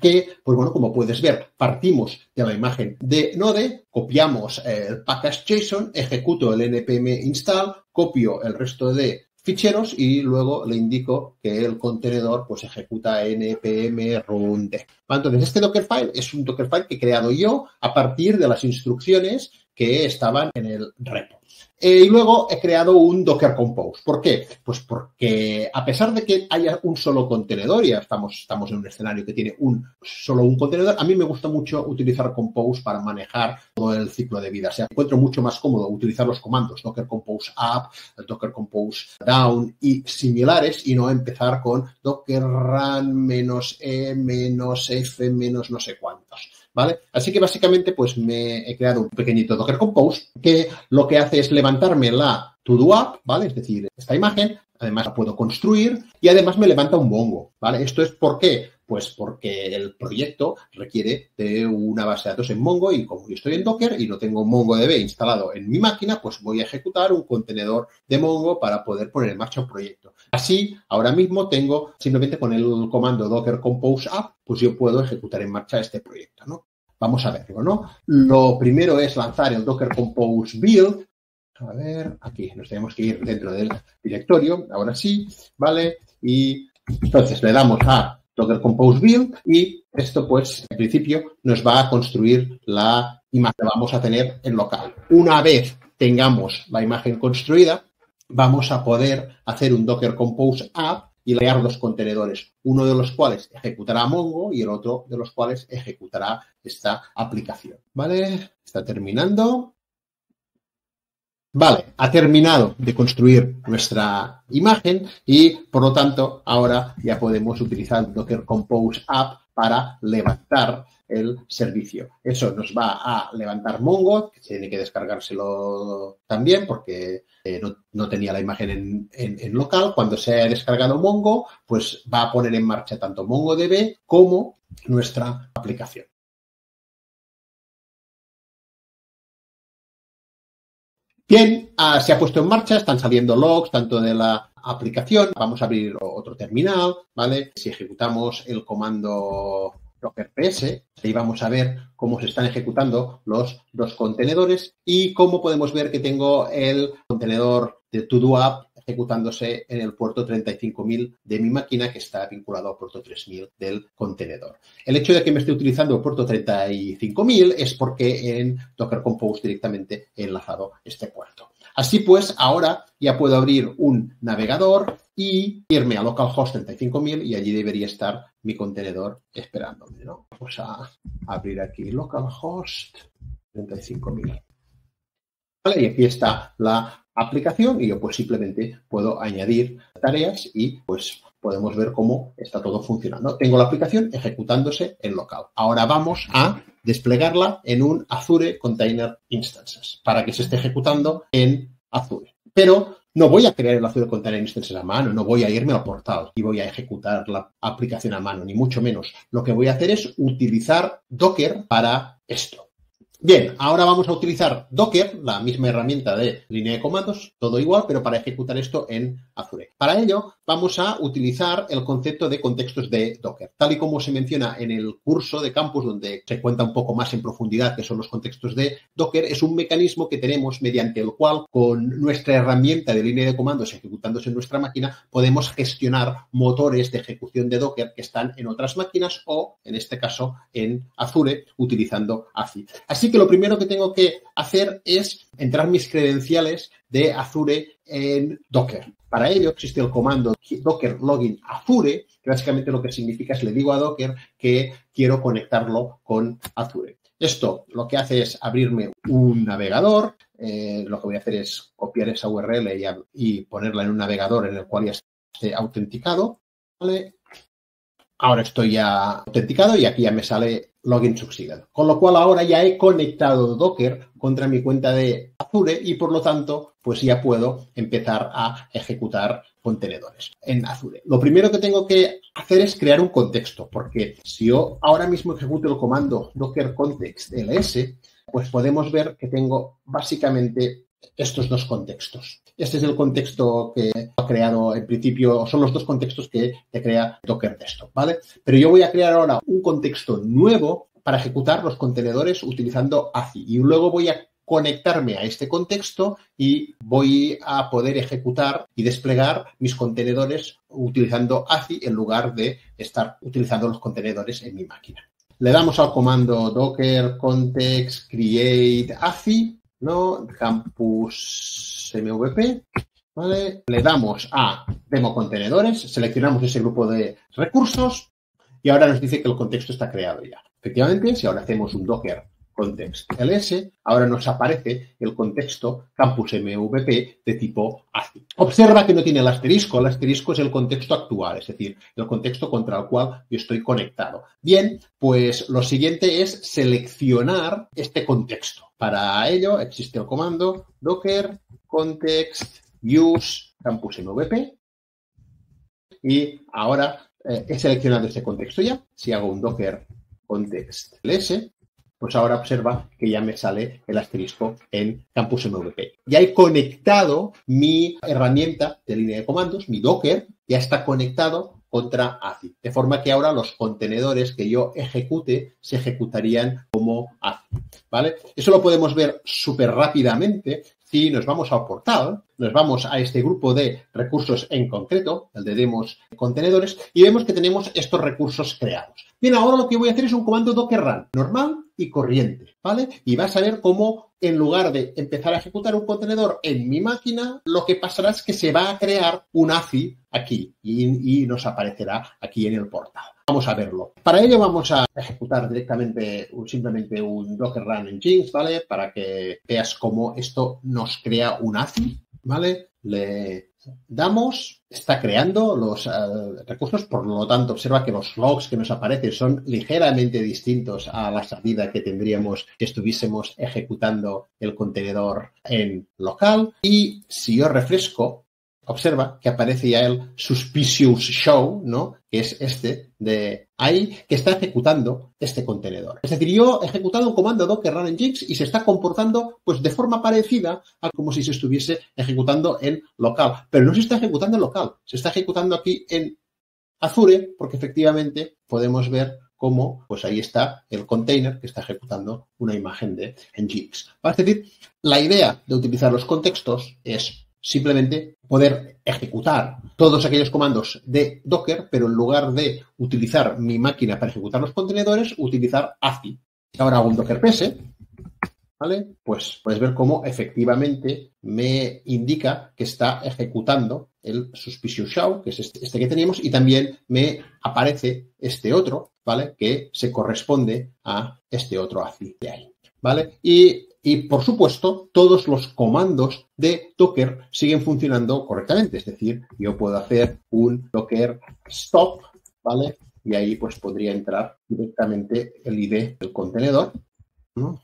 que, pues bueno, como puedes ver, partimos de la imagen de Node, copiamos el package.json, ejecuto el npm install, copio el resto de ficheros y luego le indico que el contenedor pues ejecuta npm run d. Entonces, este Dockerfile es un Dockerfile que he creado yo a partir de las instrucciones que estaban en el repo. Y luego he creado un Docker Compose. ¿Por qué? Pues porque a pesar de que haya un solo contenedor, y ya estamos en un escenario que tiene solo un contenedor, a mí me gusta mucho utilizar Compose para manejar todo el ciclo de vida. O sea, encuentro mucho más cómodo utilizar los comandos Docker Compose up, Docker Compose down y similares, y no empezar con Docker run -e -f no sé cuántos. ¿Vale? Así que básicamente pues me he creado un pequeñito Docker Compose que lo que hace es levantarme la to-do app, ¿vale? Es decir, esta imagen, además la puedo construir y además me levanta un Mongo, ¿vale? ¿Esto es por qué? Pues porque el proyecto requiere de una base de datos en Mongo y como yo estoy en Docker y no tengo MongoDB instalado en mi máquina, pues voy a ejecutar un contenedor de Mongo para poder poner en marcha un proyecto. Así, ahora mismo tengo, simplemente con el comando Docker Compose App, pues yo puedo ejecutar en marcha este proyecto, ¿no? Vamos a verlo, ¿no? Lo primero es lanzar el Docker Compose Build. A ver, aquí nos tenemos que ir dentro del directorio, ahora sí, ¿vale? Y entonces le damos a Docker Compose Build y esto, pues, en principio nos va a construir la imagen que vamos a tener en local. Una vez tengamos la imagen construida, vamos a poder hacer un Docker Compose App y crear dos contenedores, uno de los cuales ejecutará Mongo y el otro de los cuales ejecutará esta aplicación. ¿Vale? Está terminando. Vale, ha terminado de construir nuestra imagen y, por lo tanto, ahora ya podemos utilizar Docker Compose App para levantar el servicio. Eso nos va a levantar Mongo, que tiene que descargárselo también porque no tenía la imagen en local. Cuando se haya descargado Mongo, pues va a poner en marcha tanto MongoDB como nuestra aplicación. Bien, se ha puesto en marcha, están saliendo logs tanto de la aplicación. Vamos a abrir otro terminal, ¿vale? Si ejecutamos el comando Docker ps, ahí vamos a ver cómo se están ejecutando los dos contenedores y cómo podemos ver que tengo el contenedor de To-Do App ejecutándose en el puerto 35.000 de mi máquina que está vinculado al puerto 3.000 del contenedor. El hecho de que me esté utilizando el puerto 35.000 es porque en Docker Compose directamente he enlazado este puerto. Así pues, ahora ya puedo abrir un navegador y irme a localhost 35.000 y allí debería estar mi contenedor esperándome, ¿no? Vamos a abrir aquí localhost 35.000. ¿Vale? Y aquí está la aplicación y yo pues simplemente puedo añadir tareas y pues podemos ver cómo está todo funcionando. Tengo la aplicación ejecutándose en local. Ahora vamos a desplegarla en un Azure Container Instances para que se esté ejecutando en Azure. Pero no voy a crear el Azure Container Instances a mano, no voy a irme al portal y voy a ejecutar la aplicación a mano, ni mucho menos. Lo que voy a hacer es utilizar Docker para esto. Bien, ahora vamos a utilizar Docker, la misma herramienta de línea de comandos, todo igual, pero para ejecutar esto en Azure. Para ello, vamos a utilizar el concepto de contextos de Docker. Tal y como se menciona en el curso de campus, donde se cuenta un poco más en profundidad qué son los contextos de Docker, es un mecanismo que tenemos mediante el cual, con nuestra herramienta de línea de comandos ejecutándose en nuestra máquina, podemos gestionar motores de ejecución de Docker que están en otras máquinas o, en este caso, en Azure, utilizando ACID. Así que lo primero que tengo que hacer es entrar mis credenciales de Azure en Docker. Para ello existe el comando docker login Azure, que básicamente lo que significa es le digo a Docker que quiero conectarlo con Azure. Esto lo que hace es abrirme un navegador. Lo que voy a hacer es copiar esa URL y ponerla en un navegador en el cual ya esté autenticado. ¿Vale? Ahora estoy ya autenticado y aquí ya me sale login succeeded. Con lo cual ahora ya he conectado Docker contra mi cuenta de Azure y por lo tanto pues ya puedo empezar a ejecutar contenedores en Azure. Lo primero que tengo que hacer es crear un contexto, porque si yo ahora mismo ejecuto el comando docker context ls, pues podemos ver que tengo básicamente estos dos contextos. Este es el contexto que ha creado en principio, son los dos contextos que te crea Docker Desktop, ¿vale? Pero yo voy a crear ahora un contexto nuevo para ejecutar los contenedores utilizando ACI y luego voy a conectarme a este contexto y voy a poder ejecutar y desplegar mis contenedores utilizando ACI en lugar de estar utilizando los contenedores en mi máquina. Le damos al comando docker context create ACI, ¿no? Campus MVP, ¿vale? Le damos a demo contenedores, seleccionamos ese grupo de recursos y ahora nos dice que el contexto está creado ya. Efectivamente, si ahora hacemos un docker context ls, ahora nos aparece el contexto campus MVP de tipo ACI. Observa que no tiene el asterisco es el contexto actual, es decir, el contexto contra el cual yo estoy conectado. Bien, pues lo siguiente es seleccionar este contexto. Para ello existe el comando docker context use campus MVP y ahora he seleccionado este contexto ya. Si hago un docker context ls, pues ahora observa que ya me sale el asterisco en Campus MVP. Ya he conectado mi herramienta de línea de comandos, mi Docker, ya está conectado contra ACI. De forma que ahora los contenedores que yo ejecute se ejecutarían como ACI, ¿vale? Eso lo podemos ver súper rápidamente si nos vamos al portal, nos vamos a este grupo de recursos en concreto, el de demos contenedores, y vemos que tenemos estos recursos creados. Bien, ahora lo que voy a hacer es un comando docker run normal y corriente, ¿vale? Y vas a ver cómo en lugar de empezar a ejecutar un contenedor en mi máquina, lo que pasará es que se va a crear un ACI aquí y nos aparecerá aquí en el portal. Vamos a verlo. Para ello vamos a ejecutar directamente simplemente un docker run en Jinx, ¿vale? Para que veas cómo esto nos crea un ACI, ¿vale? Le damos, está creando los recursos, por lo tanto observa que los logs que nos aparecen son ligeramente distintos a la salida que tendríamos si estuviésemos ejecutando el contenedor en local. Y si yo refresco, observa que aparece ya el suspicious show, ¿no? Que es este de ahí, que está ejecutando este contenedor. Es decir, yo he ejecutado un comando docker run en Jinx y se está comportando pues de forma parecida a como si se estuviese ejecutando en local. Pero no se está ejecutando en local, se está ejecutando aquí en Azure porque efectivamente podemos ver cómo pues ahí está el container que está ejecutando una imagen de Nginx. Es decir, la idea de utilizar los contextos es simplemente poder ejecutar todos aquellos comandos de Docker, pero en lugar de utilizar mi máquina para ejecutar los contenedores, utilizar ACI. Ahora hago un docker ps, ¿vale? Pues puedes ver cómo efectivamente me indica que está ejecutando el suspicious show, que es este que teníamos, y también me aparece este otro, ¿vale? Que se corresponde a este otro ACI de ahí, ¿vale? Y, por supuesto, todos los comandos de Docker siguen funcionando correctamente. Es decir, yo puedo hacer un docker stop, ¿vale? Y ahí pues podría entrar directamente el ID del contenedor, ¿no?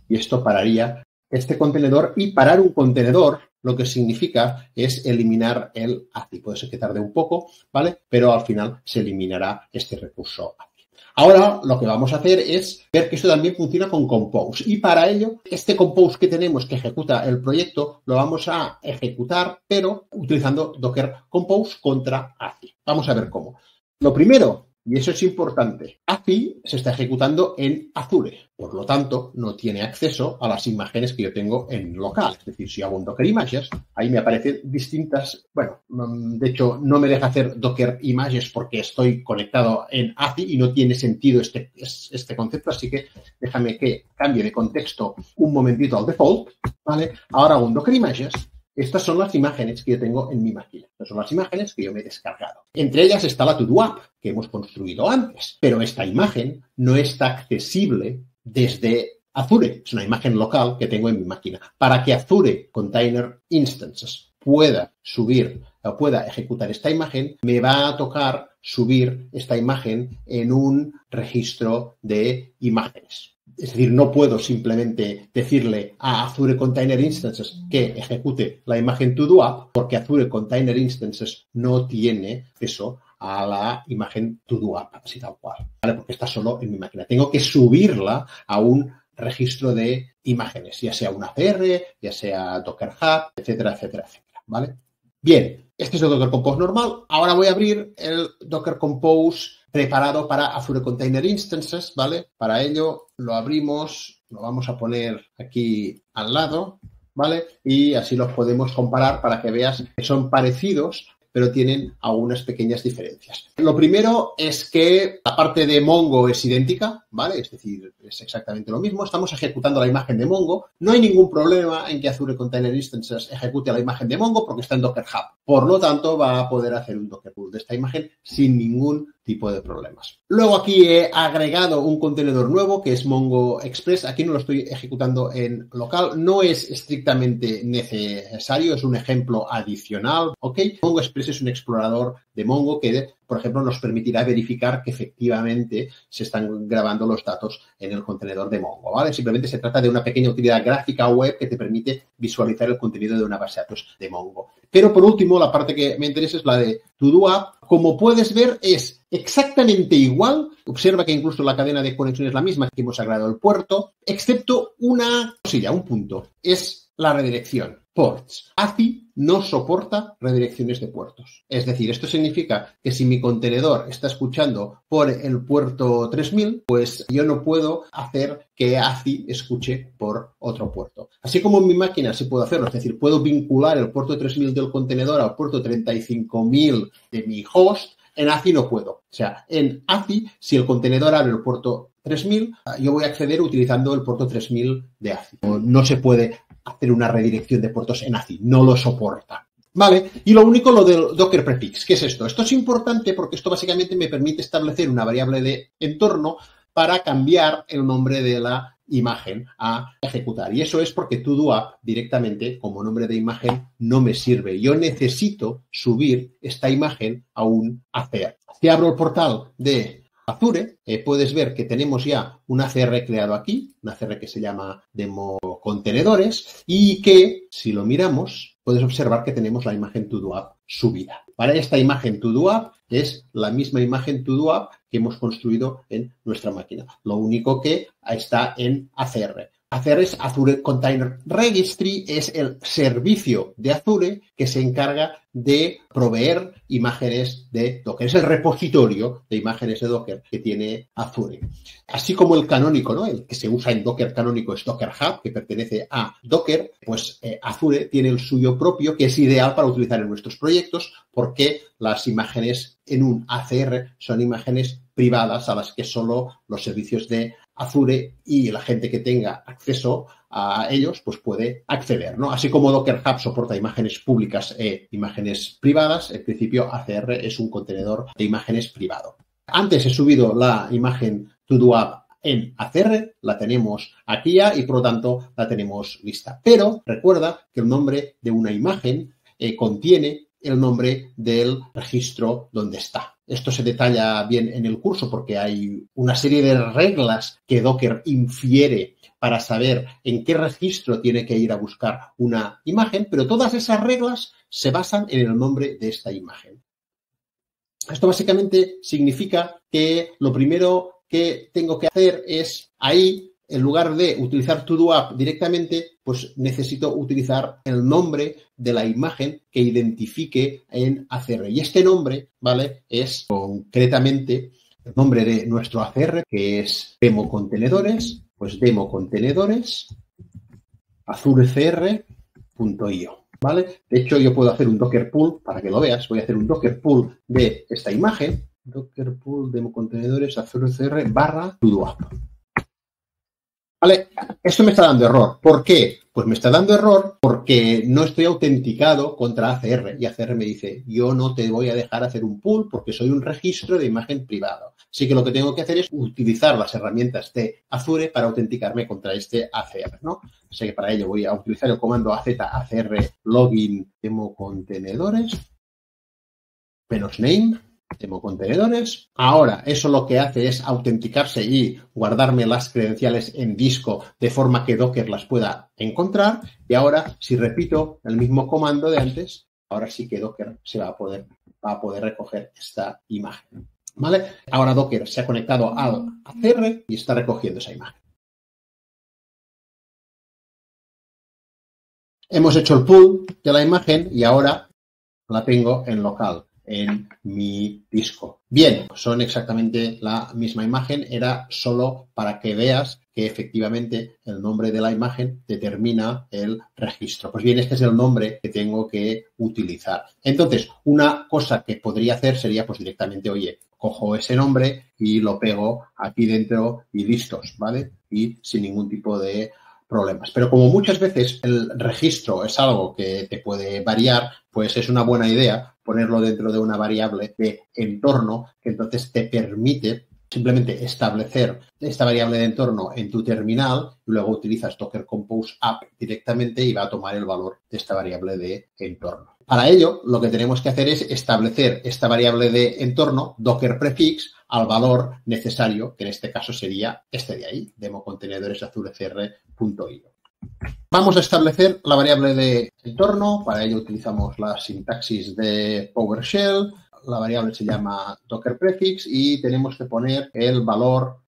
Y esto pararía este contenedor. Y parar un contenedor lo que significa es eliminar el ACI. Puede ser que tarde un poco, ¿vale? Pero al final se eliminará este recurso ACI. Ahora lo que vamos a hacer es ver que esto también funciona con Compose y para ello este Compose que tenemos que ejecuta el proyecto lo vamos a ejecutar pero utilizando Docker Compose contra ACI. Vamos a ver cómo. Lo primero, y eso es importante, ACI se está ejecutando en Azure, por lo tanto no tiene acceso a las imágenes que yo tengo en local. Es decir, si hago un Docker Images, ahí me aparecen distintas, bueno, de hecho no me deja hacer Docker Images porque estoy conectado en ACI y no tiene sentido este concepto, así que déjame que cambie de contexto un momentito al default, ¿vale? Ahora hago un Docker Images. Estas son las imágenes que yo tengo en mi máquina. Estas son las imágenes que yo me he descargado. Entre ellas está la To-Do App, que hemos construido antes. Pero esta imagen no está accesible desde Azure. Es una imagen local que tengo en mi máquina. Para que Azure Container Instances pueda subir o pueda ejecutar esta imagen, me va a tocar subir esta imagen en un registro de imágenes. Es decir, no puedo simplemente decirle a Azure Container Instances que ejecute la imagen To-Do-App porque Azure Container Instances no tiene acceso a la imagen To-Do-App, así tal cual, ¿vale? Porque está solo en mi máquina. Tengo que subirla a un registro de imágenes, ya sea un ACR, ya sea Docker Hub, etcétera, etcétera, etcétera, ¿vale? Bien, este es el Docker Compose normal. Ahora voy a abrir el Docker Compose preparado para Azure Container Instances, ¿vale? Para ello lo abrimos, lo vamos a poner aquí al lado, ¿vale? Y así los podemos comparar para que veas que son parecidos, pero tienen algunas pequeñas diferencias. Lo primero es que la parte de Mongo es idéntica, ¿vale? Es decir, es exactamente lo mismo. Estamos ejecutando la imagen de Mongo. No hay ningún problema en que Azure Container Instances ejecute la imagen de Mongo porque está en Docker Hub. Por lo tanto, va a poder hacer un Docker pull de esta imagen sin ningún tipo de problemas. Luego aquí he agregado un contenedor nuevo que es Mongo Express. Aquí no lo estoy ejecutando en local. No es estrictamente necesario, es un ejemplo adicional, ¿ok? Mongo Express es un explorador de Mongo que, por ejemplo, nos permitirá verificar que efectivamente se están grabando los datos en el contenedor de Mongo, ¿vale? Simplemente se trata de una pequeña utilidad gráfica web que te permite visualizar el contenido de una base de datos de Mongo. Pero, por último, la parte que me interesa es la de To-Do-App. Como puedes ver, es exactamente igual. Observa que incluso la cadena de conexión es la misma, que hemos agregado el puerto, excepto una cosilla, un punto. Es la redirección. Ports. ACI no soporta redirecciones de puertos. Es decir, esto significa que si mi contenedor está escuchando por el puerto 3000, pues yo no puedo hacer que ACI escuche por otro puerto. Así como en mi máquina sí puedo hacerlo, es decir, puedo vincular el puerto 3000 del contenedor al puerto 35000 de mi host, en ACI no puedo. O sea, en ACI, si el contenedor abre el puerto 3000, yo voy a acceder utilizando el puerto 3000 de ACI. No se puede hacer una redirección de puertos en ACI, no lo soporta. Vale, y lo único, lo del Docker Prefix. ¿Qué es esto? Esto es importante porque esto básicamente me permite establecer una variable de entorno para cambiar el nombre de la imagen a ejecutar. Y eso es porque To-Do-App directamente, como nombre de imagen, no me sirve. Yo necesito subir esta imagen a un ACR. Si abro el portal de Azure, puedes ver que tenemos ya un ACR creado aquí, un ACR que se llama Demo Contenedores y que, si lo miramos, puedes observar que tenemos la imagen To-Do-App subida. ¿Vale? Esta imagen To-Do-App es la misma imagen To-Do-App que hemos construido en nuestra máquina. Lo único que está en ACR. ACR es Azure Container Registry, es el servicio de Azure que se encarga de proveer imágenes de Docker. Es el repositorio de imágenes de Docker que tiene Azure. Así como el canónico, ¿no? El que se usa en Docker canónico es Docker Hub, que pertenece a Docker, pues Azure tiene el suyo propio, que es ideal para utilizar en nuestros proyectos, porque las imágenes en un ACR son imágenes privadas a las que solo los servicios de Azure y la gente que tenga acceso a ellos pues puede acceder, ¿no? Así como Docker Hub soporta imágenes públicas e imágenes privadas, en principio ACR es un contenedor de imágenes privado. Antes he subido la imagen To-Do-App en ACR, la tenemos aquí ya y por lo tanto la tenemos lista. Pero recuerda que el nombre de una imagen contiene el nombre del registro donde está. Esto se detalla bien en el curso porque hay una serie de reglas que Docker infiere para saber en qué registro tiene que ir a buscar una imagen, pero todas esas reglas se basan en el nombre de esta imagen. Esto básicamente significa que lo primero que tengo que hacer es ahí, en lugar de utilizar To-Do-App directamente, pues necesito utilizar el nombre de la imagen que identifique en ACR. Y este nombre, ¿vale? Es concretamente el nombre de nuestro ACR, que es Demo Contenedores, pues Demo Contenedores, azurecr.io. ¿Vale? De hecho, yo puedo hacer un Docker pull, para que lo veas, voy a hacer un Docker pull de esta imagen, Docker pull Demo Contenedores, azurecr / To-Do-App. Vale, esto me está dando error. ¿Por qué? Pues me está dando error porque no estoy autenticado contra ACR y ACR me dice, yo no te voy a dejar hacer un pull porque soy un registro de imagen privado. Así que lo que tengo que hacer es utilizar las herramientas de Azure para autenticarme contra este ACR, ¿no? Así que para ello voy a utilizar el comando AZ ACR login demo contenedores -name, demo contenedores. Ahora, eso lo que hace es autenticarse y guardarme las credenciales en disco de forma que Docker las pueda encontrar. Y ahora, si repito el mismo comando de antes, ahora sí que Docker se va a poder recoger esta imagen. ¿Vale? Ahora Docker se ha conectado al ACR y está recogiendo esa imagen. Hemos hecho el pull de la imagen y ahora la tengo en local, en mi disco. Bien, son exactamente la misma imagen, era solo para que veas que efectivamente el nombre de la imagen determina el registro. Pues bien, este es el nombre que tengo que utilizar. Entonces, una cosa que podría hacer sería pues directamente, oye, cojo ese nombre y lo pego aquí dentro y listos, ¿vale? Y sin ningún tipo de problemas. Pero como muchas veces el registro es algo que te puede variar, pues es una buena idea ponerlo dentro de una variable de entorno que entonces te permite simplemente establecer esta variable de entorno en tu terminal y luego utilizas Docker Compose App directamente y va a tomar el valor de esta variable de entorno. Para ello, lo que tenemos que hacer es establecer esta variable de entorno, Docker Prefix, al valor necesario, que en este caso sería este de ahí, democontenedoresazulcr.io. Vamos a establecer la variable de entorno, para ello utilizamos la sintaxis de PowerShell, la variable se llama Docker Prefix y tenemos que poner el valor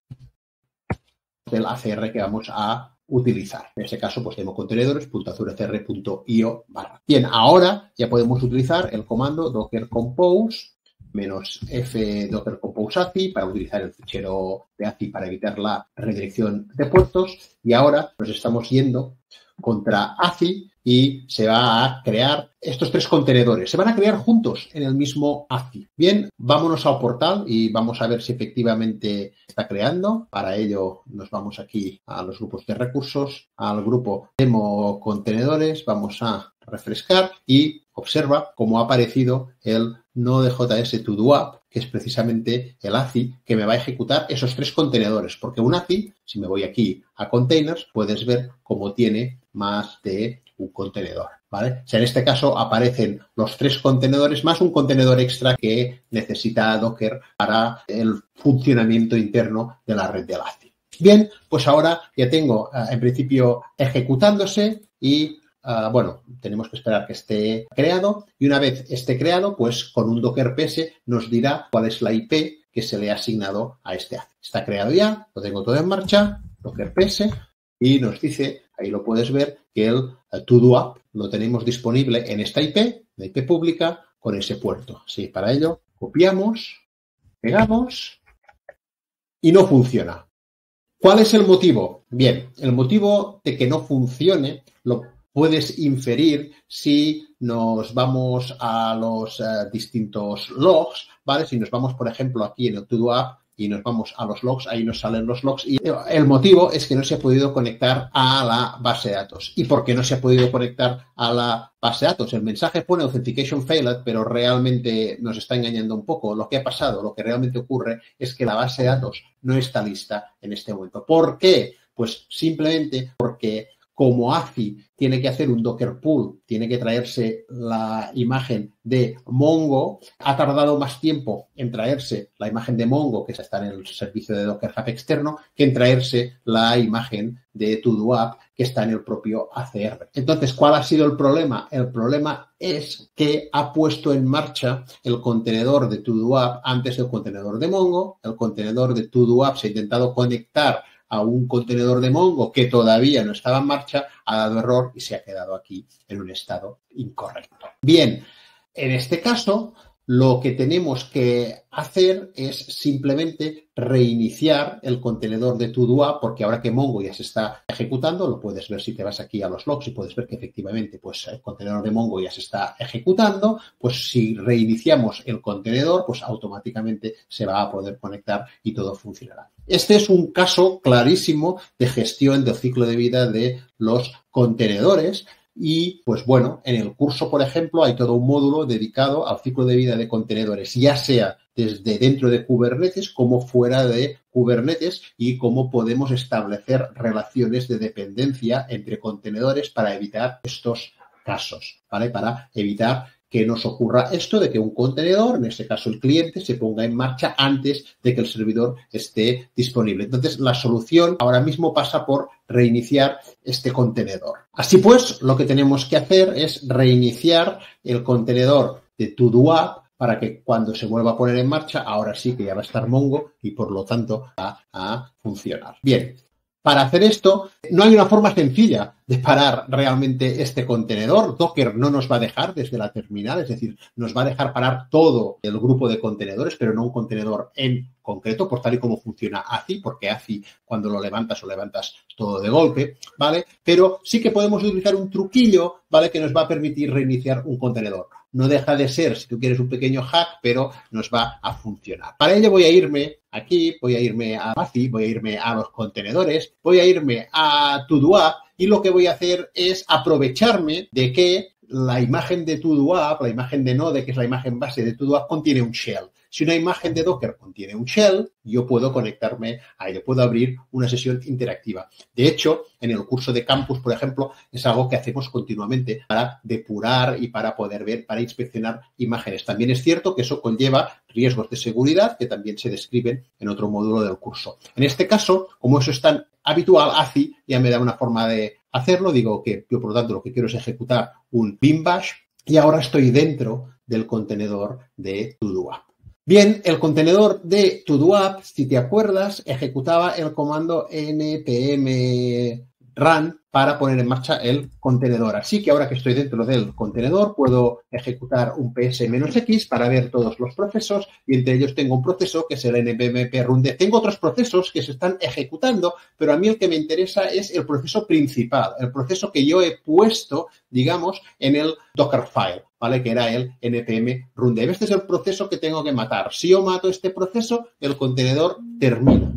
del ACR que vamos a utilizar. En este caso, pues democontenedores.azurcr.io/. Bien, ahora ya podemos utilizar el comando docker compose -f docker compose ACI para utilizar el fichero de ACI para evitar la redirección de puertos. Y ahora nos estamos yendo contra ACI y se va a crear estos tres contenedores. Se van a crear juntos en el mismo ACI. Bien, vámonos al portal y vamos a ver si efectivamente está creando. Para ello nos vamos aquí a los grupos de recursos, al grupo demo contenedores, vamos a refrescar y observa cómo ha aparecido el Node.js to do app, que es precisamente el ACI que me va a ejecutar esos tres contenedores, porque un ACI, si me voy aquí a containers, puedes ver cómo tiene más de un contenedor, ¿vale? O sea, en este caso aparecen los tres contenedores más un contenedor extra que necesita Docker para el funcionamiento interno de la red del ACI. Bien, pues ahora ya tengo en principio ejecutándose y bueno, tenemos que esperar que esté creado y una vez esté creado, pues con un Docker PS nos dirá cuál es la IP que se le ha asignado a este ACI. Está creado ya, lo tengo todo en marcha, Docker PS, y nos dice, ahí lo puedes ver, que el to-do app lo tenemos disponible en esta IP, la IP pública, con ese puerto. Sí, para ello copiamos, pegamos y no funciona. ¿Cuál es el motivo? Bien, el motivo de que no funcione lo puedes inferir si nos vamos a los distintos logs, ¿vale? Si nos vamos, por ejemplo, aquí en el To-Do App y nos vamos a los logs, ahí nos salen los logs y el motivo es que no se ha podido conectar a la base de datos. ¿Y por qué no se ha podido conectar a la base de datos? El mensaje pone Authentication Failed, pero realmente nos está engañando un poco. Lo que ha pasado, lo que realmente ocurre es que la base de datos no está lista en este momento. ¿Por qué? Pues simplemente porque como ACI tiene que hacer un Docker pull, tiene que traerse la imagen de Mongo, ha tardado más tiempo en traerse la imagen de Mongo, que está en el servicio de Docker Hub externo, que en traerse la imagen de To-Do App, que está en el propio ACR. Entonces, ¿cuál ha sido el problema? El problema es que ha puesto en marcha el contenedor de To-Do App antes del contenedor de Mongo. El contenedor de To-Do App se ha intentado conectar a un contenedor de Mongo que todavía no estaba en marcha, ha dado error y se ha quedado aquí en un estado incorrecto. Bien, en este caso, lo que tenemos que hacer es simplemente reiniciar el contenedor de To-Do App, porque ahora que Mongo ya se está ejecutando, lo puedes ver si te vas aquí a los logs y puedes ver que efectivamente pues, el contenedor de Mongo ya se está ejecutando, pues si reiniciamos el contenedor, pues automáticamente se va a poder conectar y todo funcionará. Este es un caso clarísimo de gestión del ciclo de vida de los contenedores. Y, pues bueno, en el curso, por ejemplo, hay todo un módulo dedicado al ciclo de vida de contenedores, ya sea desde dentro de Kubernetes como fuera de Kubernetes y cómo podemos establecer relaciones de dependencia entre contenedores para evitar estos casos, ¿vale? Para evitar que nos ocurra esto de que un contenedor, en este caso el cliente, se ponga en marcha antes de que el servidor esté disponible. Entonces, la solución ahora mismo pasa por reiniciar este contenedor. Así pues, lo que tenemos que hacer es reiniciar el contenedor de TodoApp para que cuando se vuelva a poner en marcha, ahora sí que ya va a estar Mongo y por lo tanto va a funcionar. Bien. Para hacer esto, no hay una forma sencilla de parar realmente este contenedor. Docker no nos va a dejar desde la terminal, es decir, nos va a dejar parar todo el grupo de contenedores, pero no un contenedor en concreto, por tal y como funciona ACI, porque ACI cuando lo levantas todo de golpe, ¿vale? Pero sí que podemos utilizar un truquillo, ¿vale? Que nos va a permitir reiniciar un contenedor. No deja de ser, si tú quieres, un pequeño hack, pero nos va a funcionar. Para ello voy a irme aquí, voy a irme a ACI, voy a irme a los contenedores, voy a irme a TodoApp y lo que voy a hacer es aprovecharme de que la imagen de TodoApp, la imagen de Node, que es la imagen base de TodoApp, contiene un shell. Si una imagen de Docker contiene un shell, yo puedo conectarme a ello, puedo abrir una sesión interactiva. De hecho, en el curso de Campus, por ejemplo, es algo que hacemos continuamente para depurar y para poder ver, para inspeccionar imágenes. También es cierto que eso conlleva riesgos de seguridad que también se describen en otro módulo del curso. En este caso, como eso es tan habitual, ACI ya me da una forma de hacerlo. Digo que yo, por lo tanto, lo que quiero es ejecutar un bin bash y ahora estoy dentro del contenedor de TodoApp. Bien, el contenedor de TodoApp, si te acuerdas, ejecutaba el comando npm run para poner en marcha el contenedor. Así que ahora que estoy dentro del contenedor, puedo ejecutar un ps-x para ver todos los procesos y entre ellos tengo un proceso que es el npm run. Tengo otros procesos que se están ejecutando, pero a mí el que me interesa es el proceso principal, el proceso que yo he puesto, digamos, en el Dockerfile, ¿vale? Que era el npm run. Este es el proceso que tengo que matar. Si yo mato este proceso, el contenedor termina.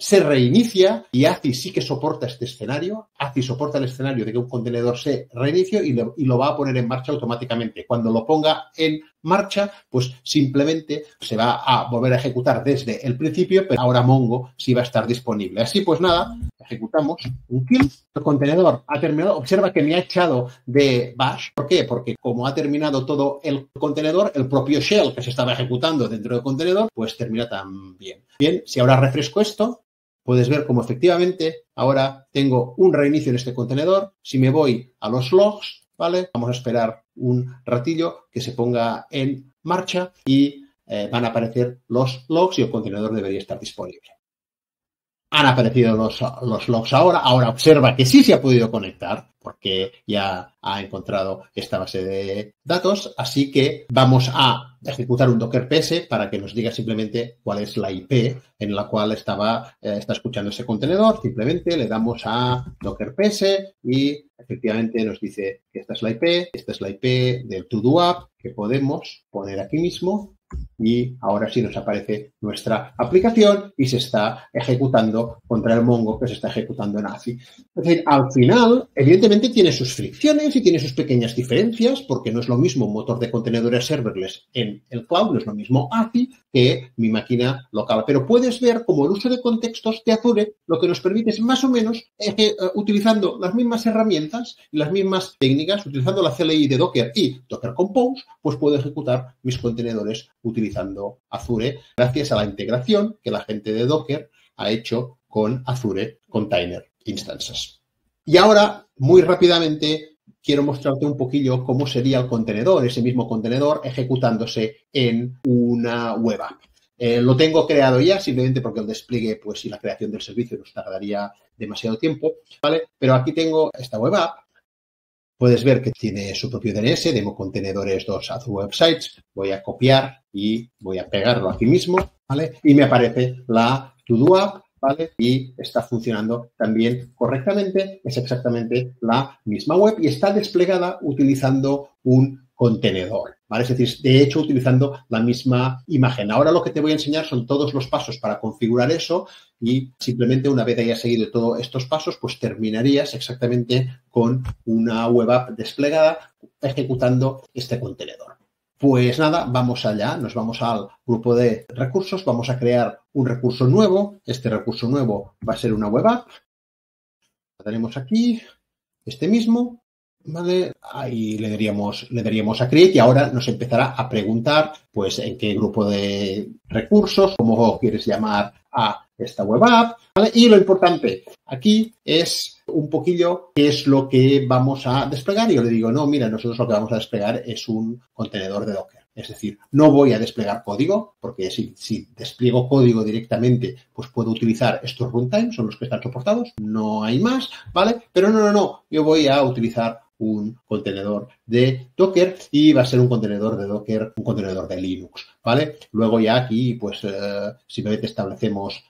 Se reinicia y ACI sí que soporta este escenario. ACI soporta el escenario de que un contenedor se reinicie y lo va a poner en marcha automáticamente. Cuando lo ponga en marcha, pues simplemente se va a volver a ejecutar desde el principio, pero ahora Mongo sí va a estar disponible. Así pues nada, ejecutamos un kill. El contenedor ha terminado. Observa que me ha echado de bash. ¿Por qué? Porque como ha terminado todo el contenedor, el propio shell que se estaba ejecutando dentro del contenedor, pues termina también. Bien, si ahora refresco esto, puedes ver cómo efectivamente ahora tengo un reinicio en este contenedor. Si me voy a los logs, ¿vale? Vamos a esperar un ratillo que se ponga en marcha y van a aparecer los logs y el contenedor debería estar disponible. Han aparecido los logs ahora. Ahora observa que sí se ha podido conectar porque ya ha encontrado esta base de datos. Así que vamos a ejecutar un Docker PS para que nos diga simplemente cuál es la IP en la cual está escuchando ese contenedor. Simplemente le damos a Docker PS y efectivamente nos dice que esta es la IP del TodoApp que podemos poner aquí mismo. Y ahora sí nos aparece nuestra aplicación y se está ejecutando contra el Mongo que se está ejecutando en ACI. Es decir, al final, evidentemente tiene sus fricciones y tiene sus pequeñas diferencias porque no es lo mismo un motor de contenedores serverless en el cloud, no es lo mismo ACI que mi máquina local. Pero puedes ver como el uso de contextos de Azure lo que nos permite es más o menos utilizando las mismas herramientas y las mismas técnicas, utilizando la CLI de Docker y Docker Compose, pues puedo ejecutar mis contenedores utilizando Azure gracias a la integración que la gente de Docker ha hecho con Azure Container Instances. Y ahora, muy rápidamente, quiero mostrarte un poquillo cómo sería el contenedor, ese mismo contenedor ejecutándose en una web app. Lo tengo creado ya, simplemente porque el despliegue, pues, y la creación del servicio nos tardaría demasiado tiempo, ¿vale? Pero aquí tengo esta web app. Puedes ver que tiene su propio DNS, Demo Contenedores 2 Azure Websites. Voy a copiar y voy a pegarlo aquí mismo, ¿vale? Y me aparece la TodoApp, ¿vale? Y está funcionando también correctamente. Es exactamente la misma web y está desplegada utilizando un contenedor, ¿vale? Es decir, de hecho, utilizando la misma imagen. Ahora lo que te voy a enseñar son todos los pasos para configurar eso y simplemente una vez hayas seguido todos estos pasos, pues terminarías exactamente con una web app desplegada ejecutando este contenedor. Pues nada, vamos allá, nos vamos al grupo de recursos, vamos a crear un recurso nuevo. Este recurso nuevo va a ser una web app. Lo tenemos aquí, este mismo. ¿vale? Ahí le daríamos a Create y ahora nos empezará a preguntar, pues, en qué grupo de recursos, cómo quieres llamar a esta web app, ¿vale? Y lo importante aquí es un poquillo qué es lo que vamos a desplegar. Y yo le digo, no, mira, nosotros lo que vamos a desplegar es un contenedor de Docker. Es decir, no voy a desplegar código, porque si despliego código directamente, pues puedo utilizar estos runtimes, son los que están soportados, no hay más, ¿vale? Pero no, yo voy a utilizar un contenedor de Docker y va a ser un contenedor de Docker, un contenedor de Linux, ¿vale? Luego ya aquí, pues, simplemente establecemos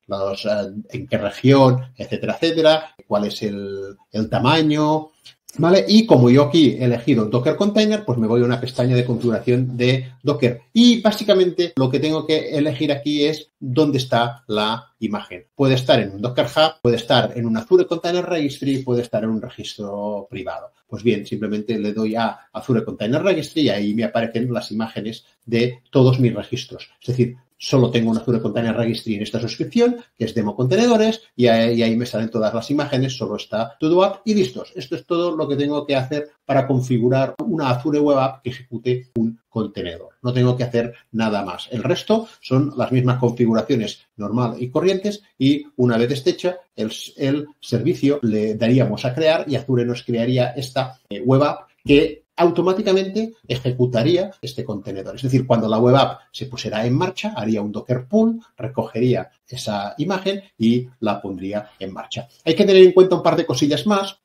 en qué región, etcétera, cuál es el tamaño, ¿vale? Y como yo aquí he elegido Docker Container, pues me voy a una pestaña de configuración de Docker. Y básicamente lo que tengo que elegir aquí es dónde está la imagen. Puede estar en un Docker Hub, puede estar en un Azure Container Registry, puede estar en un registro privado. Pues bien, simplemente le doy a Azure Container Registry y ahí me aparecen las imágenes de todos mis registros. Es decir, solo tengo un Azure Container Registry en esta suscripción, que es Demo Contenedores, y ahí me salen todas las imágenes, solo está Todo App y listos. Esto es todo lo que tengo que hacer para configurar una Azure Web App que ejecute un contenedor. No tengo que hacer nada más. El resto son las mismas configuraciones normal y corrientes y una vez hecha, el servicio le daríamos a crear y Azure nos crearía esta Web App que automáticamente ejecutaría este contenedor. Es decir, cuando la web app se pusiera en marcha, haría un Docker pull, recogería esa imagen y la pondría en marcha. Hay que tener en cuenta un par de cosillas más,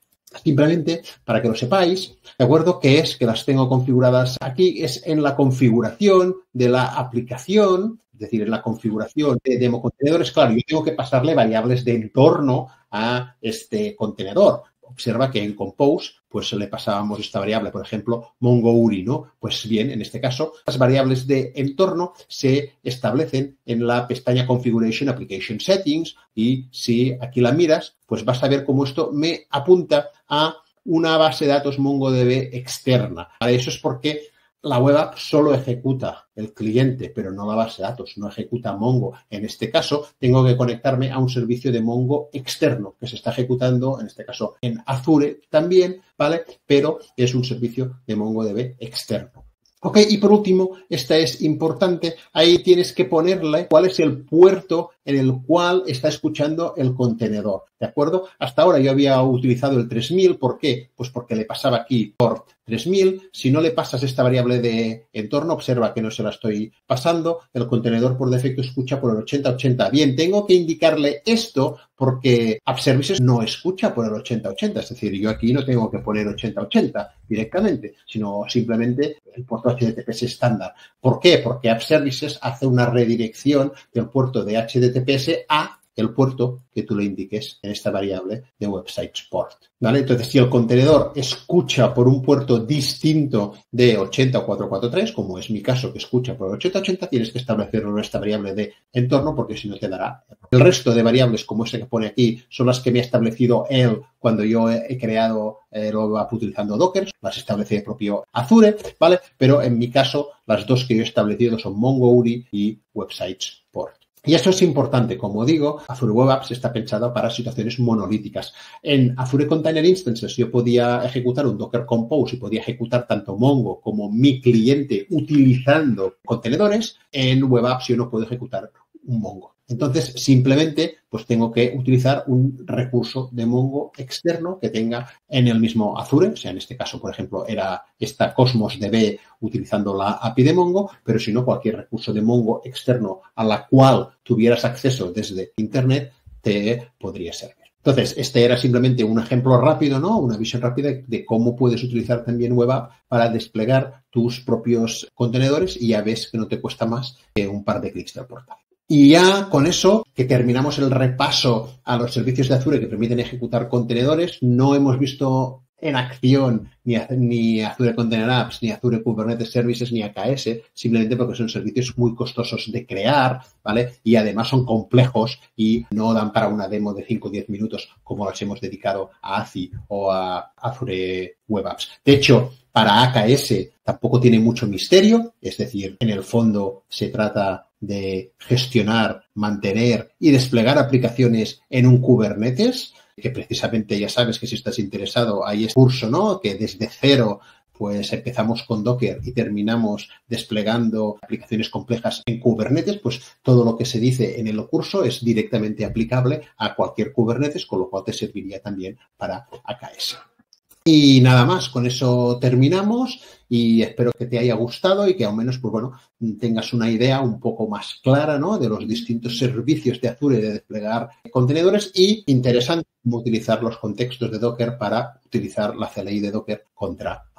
simplemente para que lo sepáis, ¿de acuerdo? Que es que las tengo configuradas aquí, es en la configuración de la aplicación, es decir, en la configuración de demo contenedores. Claro, yo tengo que pasarle variables de entorno a este contenedor. Observa que en Compose, pues le pasábamos esta variable, por ejemplo, MongoURI, ¿no? Pues bien, en este caso, las variables de entorno se establecen en la pestaña Configuration Application Settings y si aquí la miras, pues vas a ver cómo esto me apunta a una base de datos MongoDB externa. Eso es porque la web app solo ejecuta el cliente, pero no la base de datos, no ejecuta Mongo. En este caso, tengo que conectarme a un servicio de Mongo externo que se está ejecutando, en este caso, en Azure también, ¿vale? Pero es un servicio de MongoDB externo. Ok, y por último, esta es importante, ahí tienes que ponerle cuál es el puerto en el cual está escuchando el contenedor, ¿de acuerdo? Hasta ahora yo había utilizado el 3000, ¿por qué? Pues porque le pasaba aquí port 3000, si no le pasas esta variable de entorno, observa que no se la estoy pasando, el contenedor por defecto escucha por el 8080. Bien, tengo que indicarle esto porque App Services no escucha por el 8080, es decir, yo aquí no tengo que poner 8080 directamente, sino simplemente el puerto HTTPS estándar. ¿Por qué? Porque App Services hace una redirección del puerto de HTTPS a el puerto que tú le indiques en esta variable de Websites Port, ¿vale? Entonces, si el contenedor escucha por un puerto distinto de 80 o 443, como es mi caso que escucha por 8080, tienes que establecerlo en esta variable de entorno porque si no te dará error. El resto de variables, como ese que pone aquí, son las que me ha establecido él cuando yo he creado lo app utilizando Docker, las establece el propio Azure, ¿vale? Pero en mi caso, las dos que yo he establecido son MongoURI y Websites Port. Y esto es importante, como digo, Azure Web Apps está pensado para situaciones monolíticas. En Azure Container Instances yo podía ejecutar un Docker Compose y podía ejecutar tanto Mongo como mi cliente utilizando contenedores. En Web Apps yo no puedo ejecutar un Mongo. Entonces, simplemente, pues tengo que utilizar un recurso de Mongo externo que tenga en el mismo Azure. O sea, en este caso, por ejemplo, era esta Cosmos DB utilizando la API de Mongo, pero si no, cualquier recurso de Mongo externo a la cual tuvieras acceso desde Internet te podría servir. Entonces, este era simplemente un ejemplo rápido, ¿no? Una visión rápida de cómo puedes utilizar también Web App para desplegar tus propios contenedores y ya ves que no te cuesta más que un par de clics del portal. Y ya con eso, que terminamos el repaso a los servicios de Azure que permiten ejecutar contenedores, no hemos visto en acción ni Azure Container Apps, ni Azure Kubernetes Services, ni AKS, simplemente porque son servicios muy costosos de crear, ¿vale? Y además son complejos y no dan para una demo de 5 o 10 minutos como las hemos dedicado a ACI o a Azure Web Apps. De hecho, para AKS tampoco tiene mucho misterio, es decir, en el fondo se trata de gestionar, mantener y desplegar aplicaciones en un Kubernetes. que precisamente ya sabes que si estás interesado hay este curso, ¿no? Que desde cero pues empezamos con Docker y terminamos desplegando aplicaciones complejas en Kubernetes, pues todo lo que se dice en el curso es directamente aplicable a cualquier Kubernetes, con lo cual te serviría también para AKS. Y nada más, con eso terminamos y espero que te haya gustado y que al menos, pues bueno, tengas una idea un poco más clara, ¿no? De los distintos servicios de Azure de desplegar contenedores y interesante cómo utilizar los contextos de Docker para utilizar la CLI de Docker contra